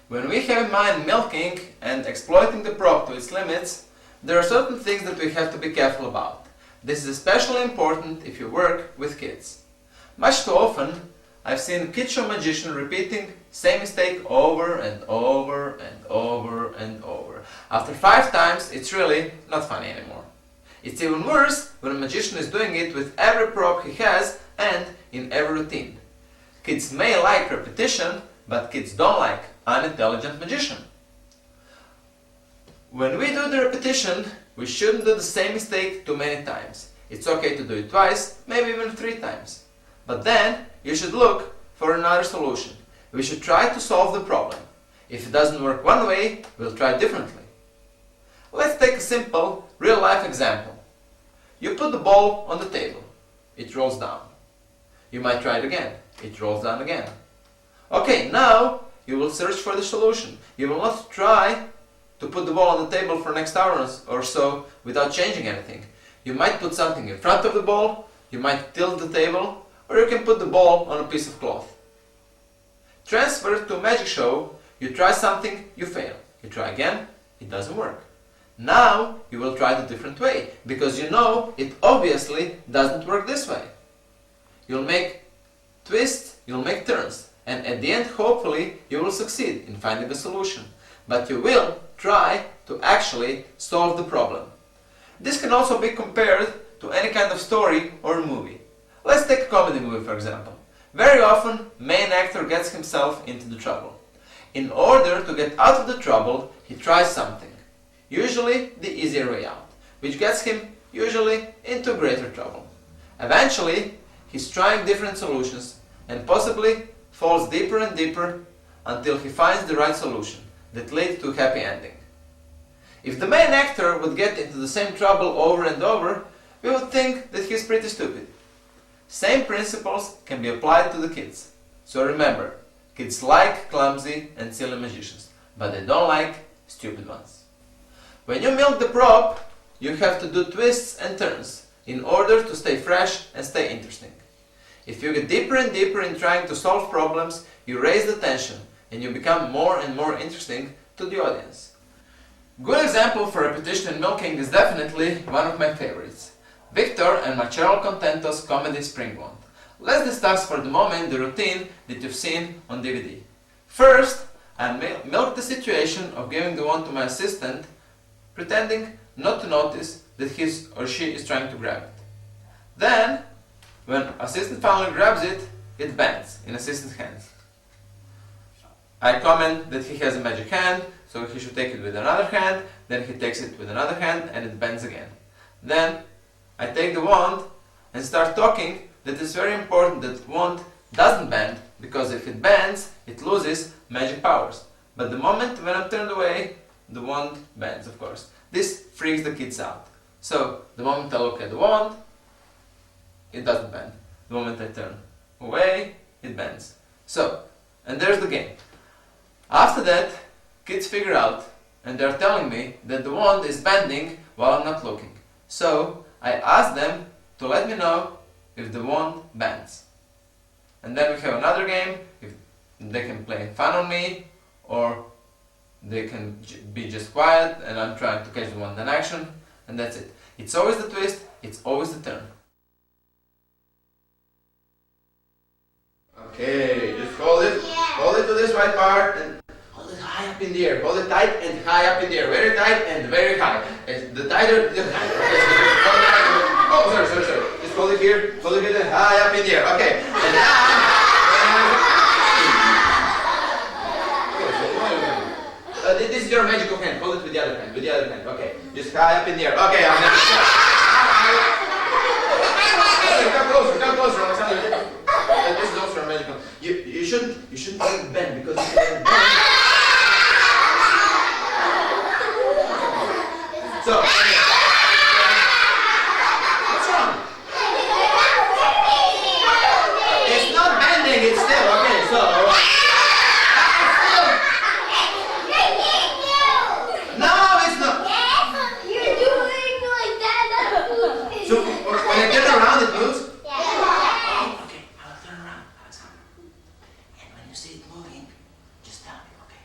When we have in mind milking and exploiting the prop to its limits, there are certain things that we have to be careful about. This is especially important if you work with kids. Much too often, I've seen kid show magician repeating same mistake over and over and over and over. After 5 times, it's really not funny anymore. It's even worse when a magician is doing it with every prop he has and in every routine. Kids may like repetition, but kids don't like unintelligent magician. When we do the repetition, we shouldn't do the same mistake too many times. It's okay to do it twice, maybe even 3 times. But then, you should look for another solution. We should try to solve the problem. If it doesn't work one way, we'll try differently. Let's take a simple, real-life example. You put the ball on the table. It rolls down. You might try it again. It rolls down again. Okay, now you will search for the solution. You will not try to put the ball on the table for next hour or so without changing anything. You might put something in front of the ball, you might tilt the table, or you can put the ball on a piece of cloth. Transfer to a magic show, you try something, you fail. You try again, it doesn't work. Now you will try the different way, because you know it obviously doesn't work this way. You'll make twists, you'll make turns, and at the end hopefully you will succeed in finding a solution. But you will try to actually solve the problem. This can also be compared to any kind of story or movie. Let's take a comedy movie for example. Very often, main actor gets himself into the trouble. In order to get out of the trouble, he tries something, usually the easier way out, which gets him usually into greater trouble. Eventually, he's trying different solutions and possibly falls deeper and deeper until he finds the right solution that leads to a happy ending. If the main actor would get into the same trouble over and over, we would think that he's pretty stupid. Same principles can be applied to the kids. So remember, kids like clumsy and silly magicians, but they don't like stupid ones. When you milk the prop, you have to do twists and turns in order to stay fresh and stay interesting. If you get deeper and deeper in trying to solve problems, you raise the tension and you become more and more interesting to the audience. Good example for repetition in milking is definitely one of my favorites. Victor and Marcello Contento's comedy Springbound. Let's discuss for the moment the routine that you've seen on DVD. First, I milk the situation of giving the wand to my assistant, pretending not to notice that he or she is trying to grab it. Then, when assistant finally grabs it, it bends in assistant's hands. I comment that he has a magic hand, so he should take it with another hand, then he takes it with another hand and it bends again. Then I take the wand and start talking that it's very important that the wand doesn't bend, because if it bends, it loses magic powers. But the moment when I'm turned away, the wand bends, of course. This freaks the kids out. So, the moment I look at the wand, it doesn't bend. The moment I turn away, it bends. So, and there's the game. After that, kids figure out, and they're telling me that the wand is bending while I'm not looking. So, I ask them to let me know if the wand bends. And then we have another game, if they can play fun on me, or they can be just quiet and I'm trying to catch the wand in action, and that's it. It's always the twist, it's always the turn. Okay, just hold it to this right part and hold it high up in the air. Hold it tight and high up in the air. Very tight and very high. The tighter, the higher. Oh, sorry. Just hold it here and high up in the air. Okay. And this is your magical hand. Hold it with the other hand. Okay. Just high up in the air. Okay. closer, Alexander. This is also a magic one. You shouldn't let it bend because if you let it bend. So. What's wrong? It's not bending. It's still okay. So. No, it's not. You're doing like that. So when I turn around, it moves. Yeah. Okay, I will turn around, Alexander. And when you see it moving, just tell me, okay?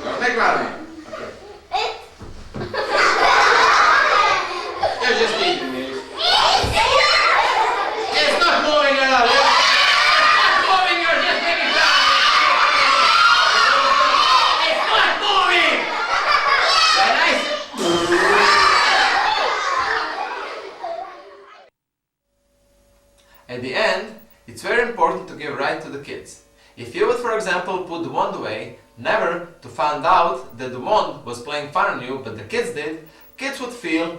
Don't make fun of me. Okay. You're just teasing me. It's not moving at all. It's not moving. You're just making fun of me. It's not moving. When I say. At the end, it's very important to give right to the kids. If you would, for example, put the wand away, never to find out that the wand was playing fun on you, but the kids did, kids would feel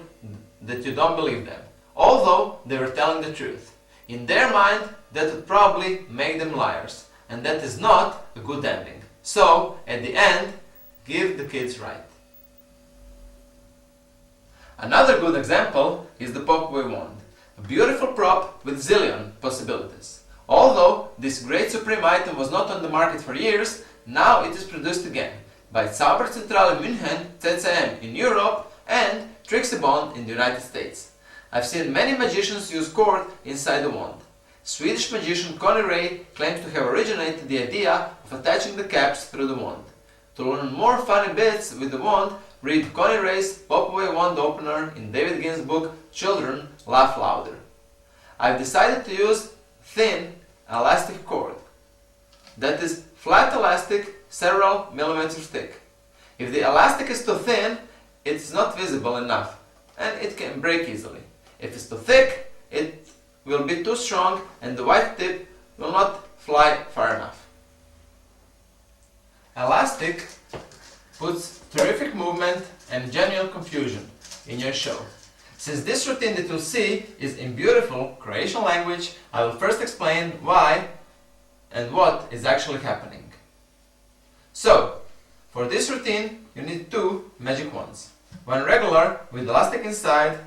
that you don't believe them, although they were telling the truth. In their mind, that would probably make them liars, and that is not a good ending. So, at the end, give the kids right. Another good example is the Popway wand, a beautiful prop with zillion possibilities. Although this great supreme item was not on the market for years, now it is produced again by Zauberzentrale München, CCM in Europe, and Trixibond in the United States. I've seen many magicians use cord inside the wand. Swedish magician Conny Ray claims to have originated the idea of attaching the caps through the wand. To learn more funny bits with the wand, read Conny Ray's Popway wand opener in David Ginn's book Children Laugh Louder. I've decided to use thin elastic cord. That is flat elastic several millimeters thick. If the elastic is too thin, it's not visible enough and it can break easily. If it's too thick, it will be too strong and the white tip will not fly far enough. Elastic puts terrific movement and genuine confusion in your show. Since this routine that you'll see is in beautiful Croatian language, I will first explain why and what is actually happening. So, for this routine you need two magic wands. One regular with elastic inside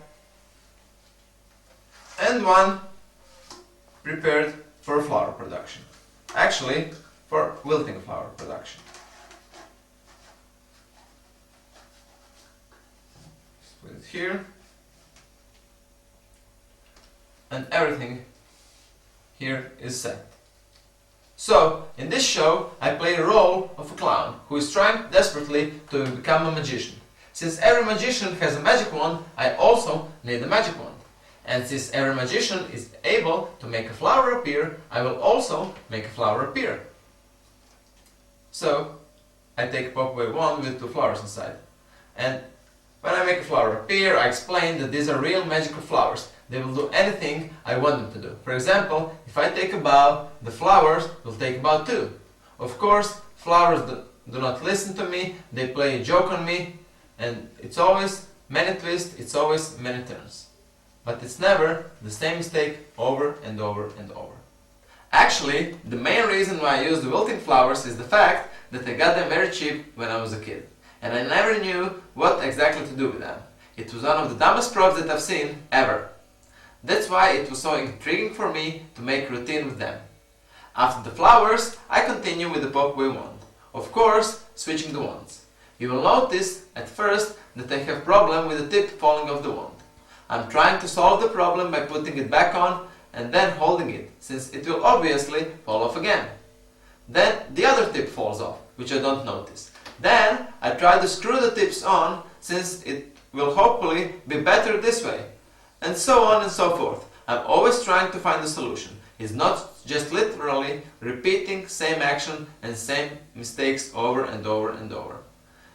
and one prepared for flower production. Actually, for wilting flower production. Just put it here. And everything here is set. So, in this show, I play a role of a clown who is trying desperately to become a magician. Since every magician has a magic wand, I also need a magic wand. And since every magician is able to make a flower appear, I will also make a flower appear. So, I take a Popway wand with two flowers inside. And when I make a flower appear, I explain that these are real magical flowers. They will do anything I want them to do. For example, if I take a bow, the flowers will take a bow too. Of course, flowers do not listen to me, they play a joke on me, and it's always many twists, it's always many turns. But it's never the same mistake over and over and over. Actually, the main reason why I use the wilting flowers is the fact that I got them very cheap when I was a kid. And I never knew what exactly to do with them. It was one of the dumbest props that I've seen ever. That's why it was so intriguing for me to make a routine with them. After the flowers, I continue with the Popway wand. Of course, switching the wands. You will notice at first that I have problem with the tip falling off the wand. I'm trying to solve the problem by putting it back on and then holding it, since it will obviously fall off again. Then the other tip falls off, which I don't notice. Then I try to screw the tips on, since it will hopefully be better this way. And so on and so forth. I'm always trying to find a solution. It's not just literally repeating same action and same mistakes over and over and over.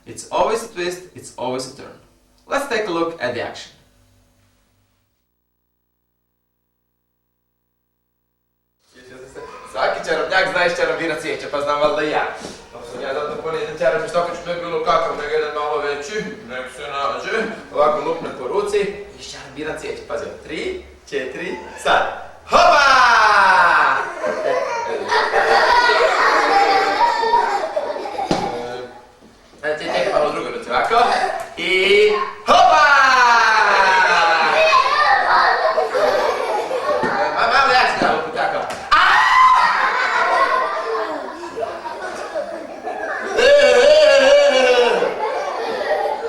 It's always a twist, it's always a turn. Let's take a look at the action. Svaki čarobnjak zna iščarobirati svijeće, pa znam valjda i ja. Pa sam ja zato ponijeti čarobni štokač, ne bilo kakav, nego jedan malo veći, nek se nađe. ovako lupnem po ruci i šarabiram cvijeće. Pazi, 3, 4, sad. Hopa! Znači, tek malo drugo ruci ovako. I hopa! Malo jače da lupi, tako.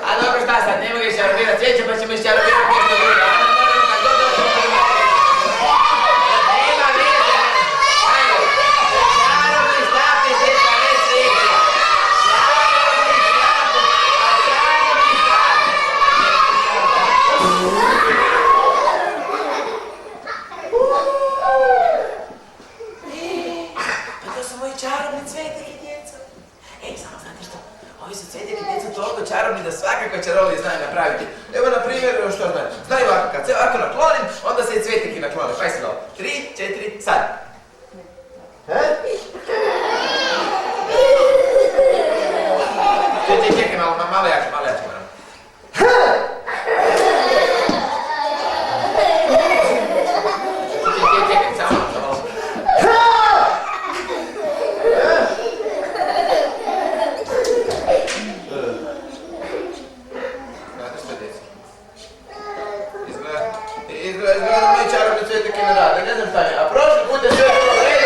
A dobro, šta sad, ne mogu šarabirati cvijeće pa ćemo šarabirati nešto drugo. Nema veze. Ajde, čarobni štap je šeća, ne svijeće. Čarobni štap, a čarobni štap. Pa to su moji čarobni cvetike, djeco. Ej, samo znate što? Ovi su cvetike, djeco, toliko čarobni da svakako čarolije znaju napraviti. Evo, na primjer, što znaju? Znaju ovako, kad se ovako naklonim, onda se i cvetike naklone. Pa jesi dobro. 3, 4, sad. Čekaj, malo jače moram. Čekaj, samo malo. Znate što, djeco? Izgleda moji čarobni cvetike ne rade, ne znam šta je. A prošli put je sve bilo u redu.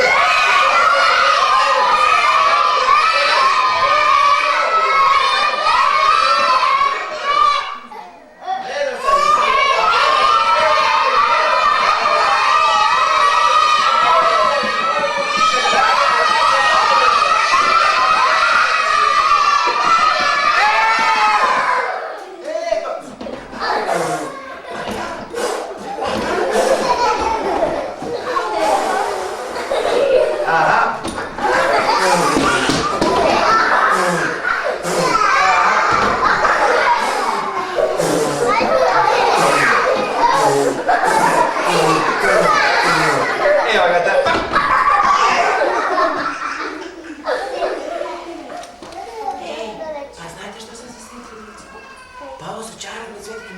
Evo ga da. Pa znate što sam se sjetila? Pa ovo su čarobne cvetike,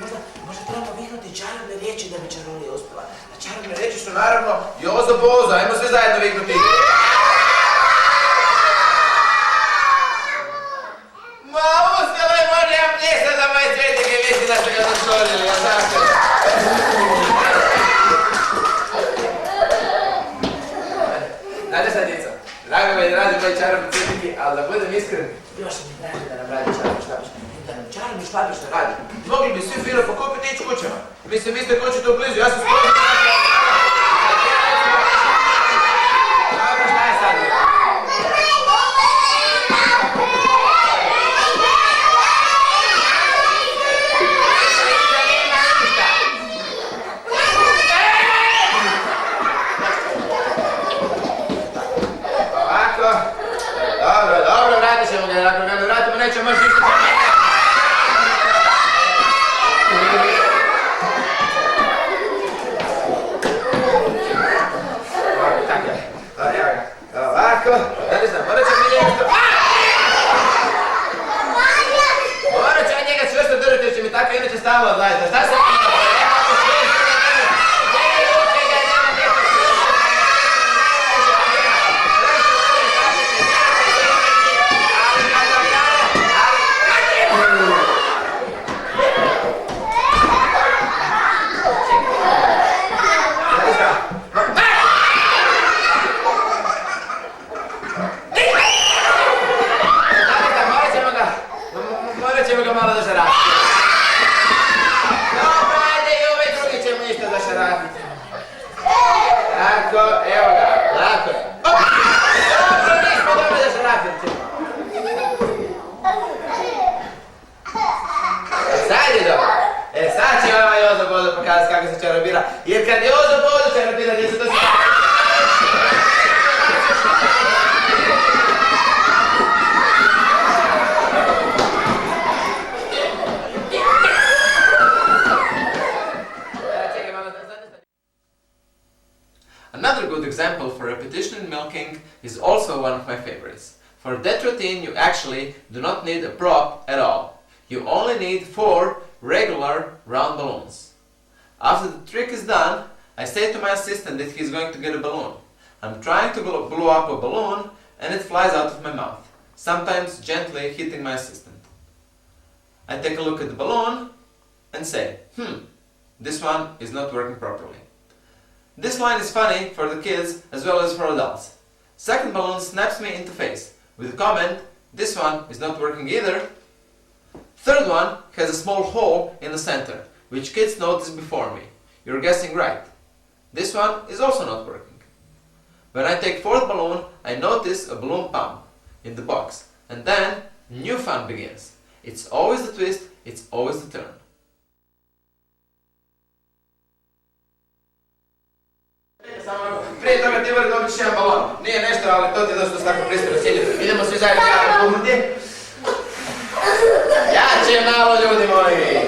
možda trebamo viknuti čarobne riječi da bi čarolija uspjela. A čarobne riječi su naravno Jozo Bozo, ajmo sve zajedno viknuti. Ma uspjela je Monija pljesa za moje cvetike, mislim da ste ga zašolili, ja tako. Znate šta, djeco? Drago me da radi moji čarobni cvetike, ali da budem iskren, još mi draže da nam radi čarobni štapić. Da nam čarobni štapić ne radi. Mogli bi svi fino pokupiti i ići kućama. Mislim, vi ste kući tu blizu, ja sam skoro... Dobro, šta je sad? Dobro, vratit ćemo ga, ako ga ne vratimo, nećemo moći ništa čekati. Ovako, tako je. Evo ga, ovako, znate šta, morat ćemo njega što... Morat ću ja njega čvrsto držati jer će mi tako inače stalno odlaziti. Šta se... Morat ćemo ga malo zašarati. Dobro, ajde i ovaj drugi ćemo ništa zašarati. Tako, evo ga, tako je. Dobro, nismo dobro zašarati. Sad je dobro. Sad će ovaj Jozo Bozo pokazati kako se čarobira. Jer kad Jozo Bozo čarobira, gdje se to se... Another good example for repetition in milking is also one of my favorites. For that routine you actually do not need a prop at all. You only need 4 regular round balloons. After the trick is done, I say to my assistant that he's going to get a balloon. I'm trying to blow up a balloon and it flies out of my mouth, sometimes gently hitting my assistant. I take a look at the balloon and say, this one is not working properly. This line is funny for the kids as well as for adults. Second balloon snaps me in the face with the comment, this one is not working either. Third one has a small hole in the center, which kids noticed before me. You're guessing right. This one is also not working. When I take fourth balloon, I notice a balloon pump in the box, and then new fun begins. It's always the twist, it's always the turn. Prije toga Tibor dobit ćeš jedan balon. Nije nešto, ali to ti je došlo s tako pristojno sjediti. Idemo svi zajedno jako puhnuti. Jače malo, ljudi moji.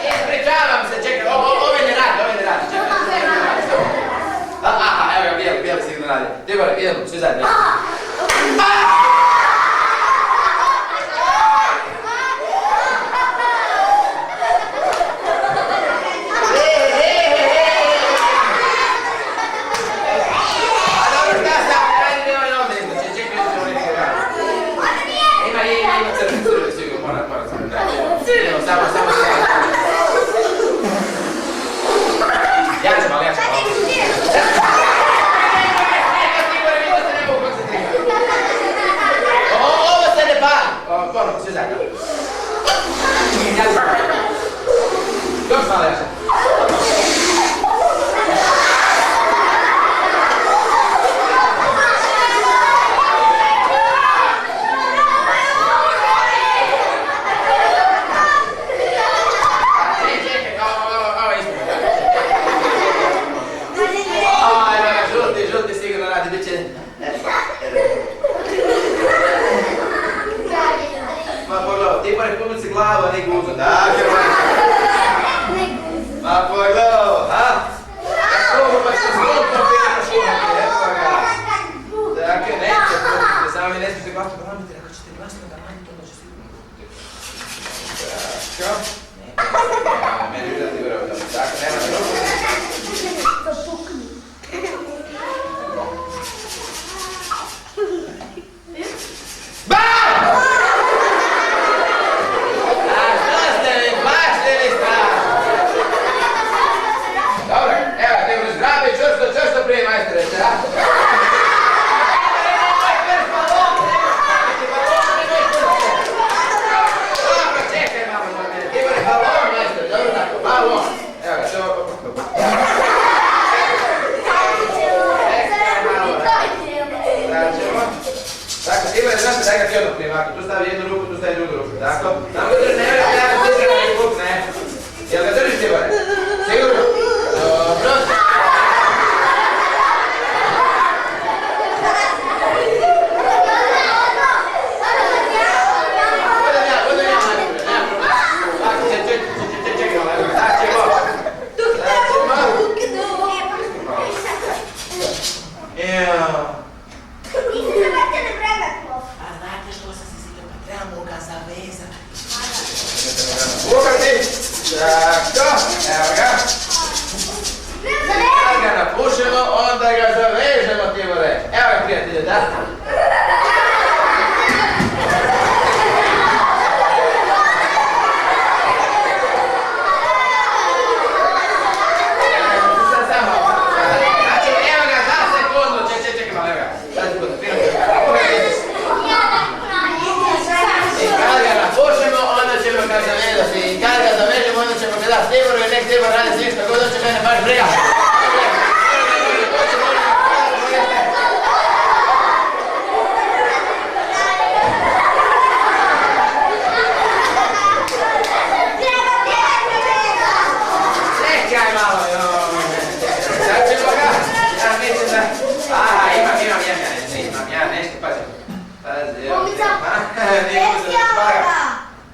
Ispričavam se, čekaj, ove ne radi, čekaj. Aha, evo ga, bijeli signal radi. Tibor, idemo, svi zajedno.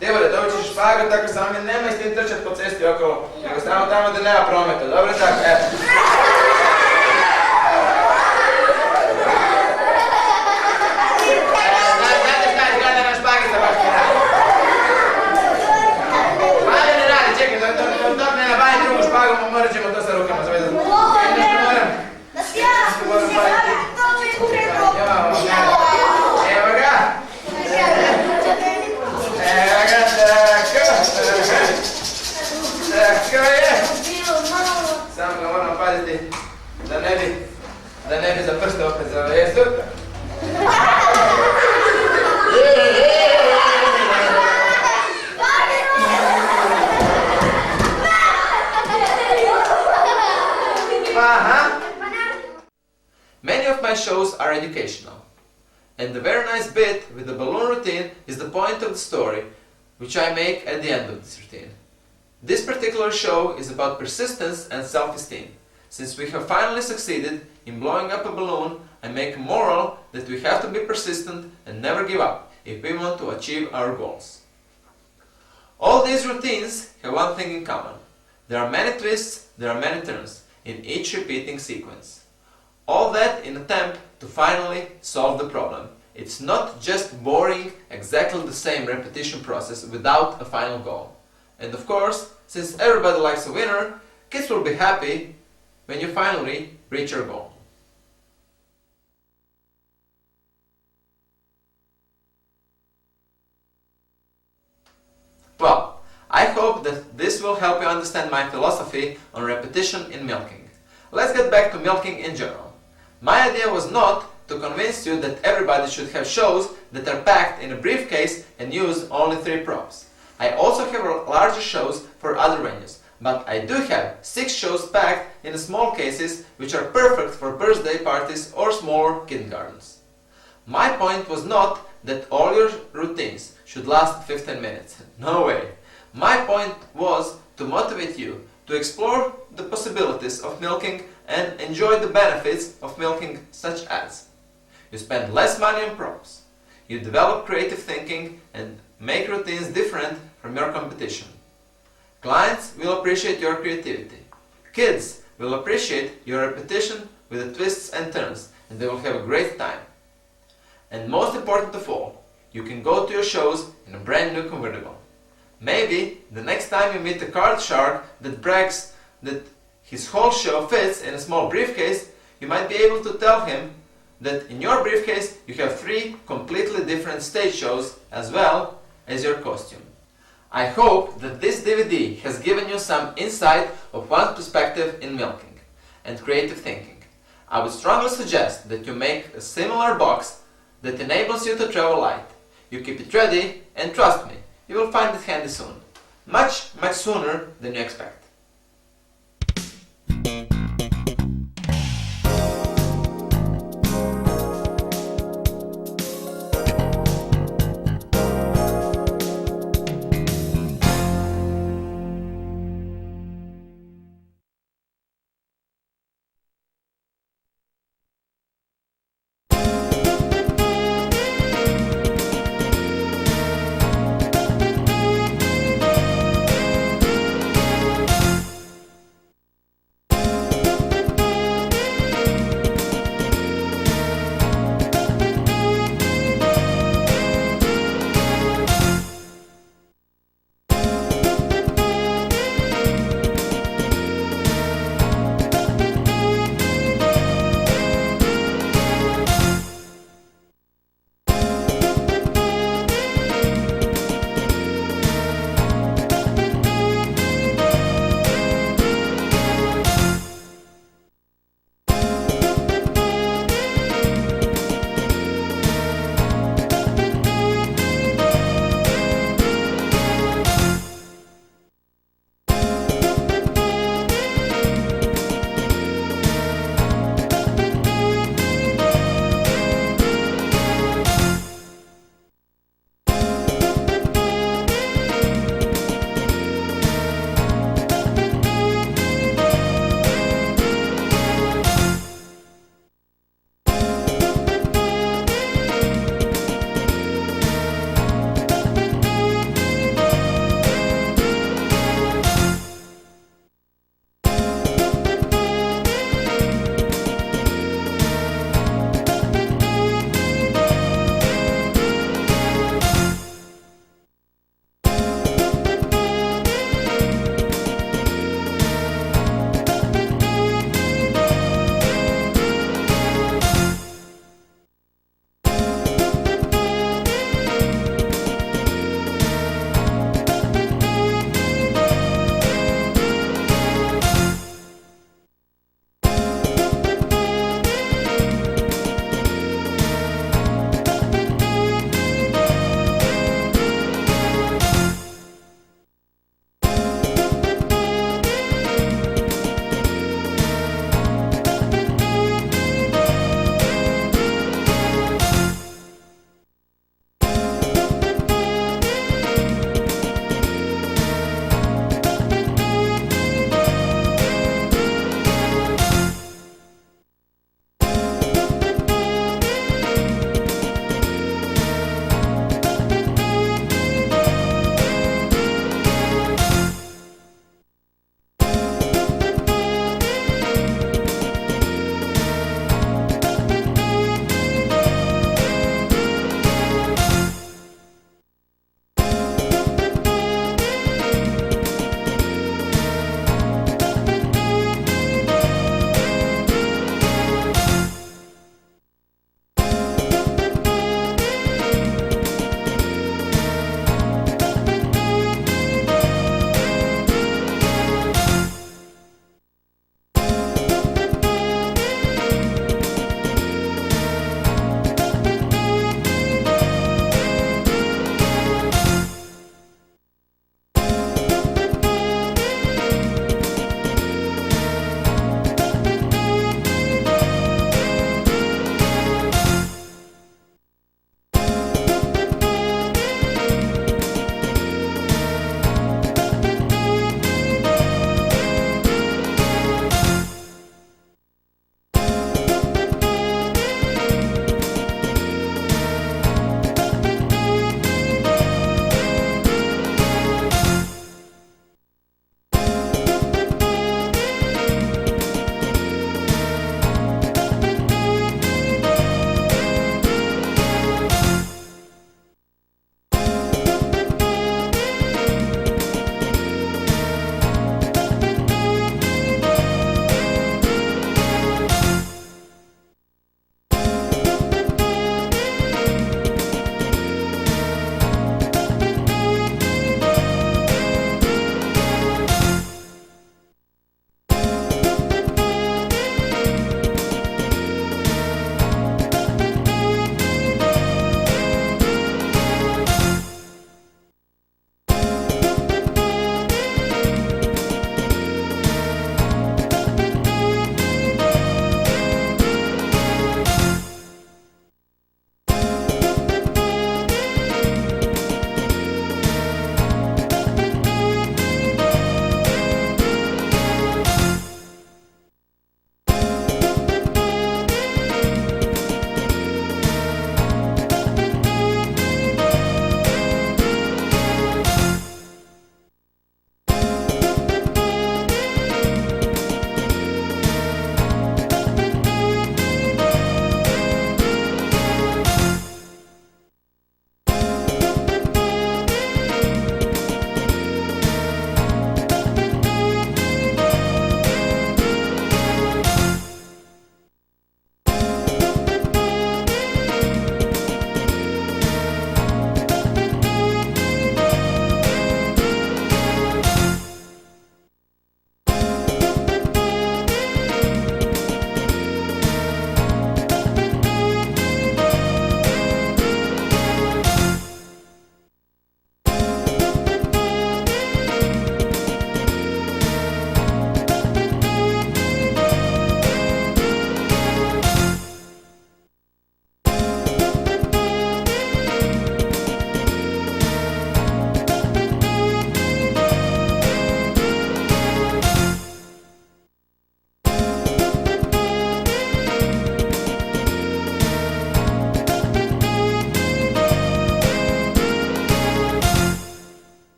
Tibore, dobit ćeš špagat, tako samo nemoj s tim trčat po cesti okolo, nego stavno tamo da nema prometa, dobro tako, evo. Znate šta izgleda na špagica baš mi radi? Eso es super. Many of my shows are educational. And the very nice bit with the balloon routine is the point of the story, which I make at the end of this routine. This particular show is about persistence and self-esteem. Since we have finally succeeded in blowing up a balloon, I make a moral that we have to be persistent and never give up if we want to achieve our goals. All these routines have one thing in common. There are many twists, there are many turns in each repeating sequence. All that in an attempt to finally solve the problem. It's not just boring, exactly the same repetition process without a final goal. And of course, since everybody likes a winner, kids will be happy when you finally reach your goal. Well, I hope that this will help you understand my philosophy on repetition in milking. Let's get back to milking in general. My idea was not to convince you that everybody should have shows that are packed in a briefcase and use only 3 props. I also have larger shows for other venues, but I do have 6 shows packed in small cases which are perfect for birthday parties or smaller kindergartens. My point was not that all your routines should last 15 minutes. No way. My point was to motivate you to explore the possibilities of milking and enjoy the benefits of milking, such as you spend less money on props, you develop creative thinking and make routines different from your competition. Clients will appreciate your creativity. Kids will appreciate your repetition with the twists and turns, and they will have a great time. And most important of all, you can go to your shows in a brand new convertible. Maybe the next time you meet a card shark that brags that his whole show fits in a small briefcase, you might be able to tell him that in your briefcase you have 3 completely different stage shows as well as your costume. I hope that this DVD has given you some insight of one's perspective in milking and creative thinking. I would strongly suggest that you make a similar box that enables you to travel light. You keep it ready and trust me, you will find it handy soon. Much sooner than you expect.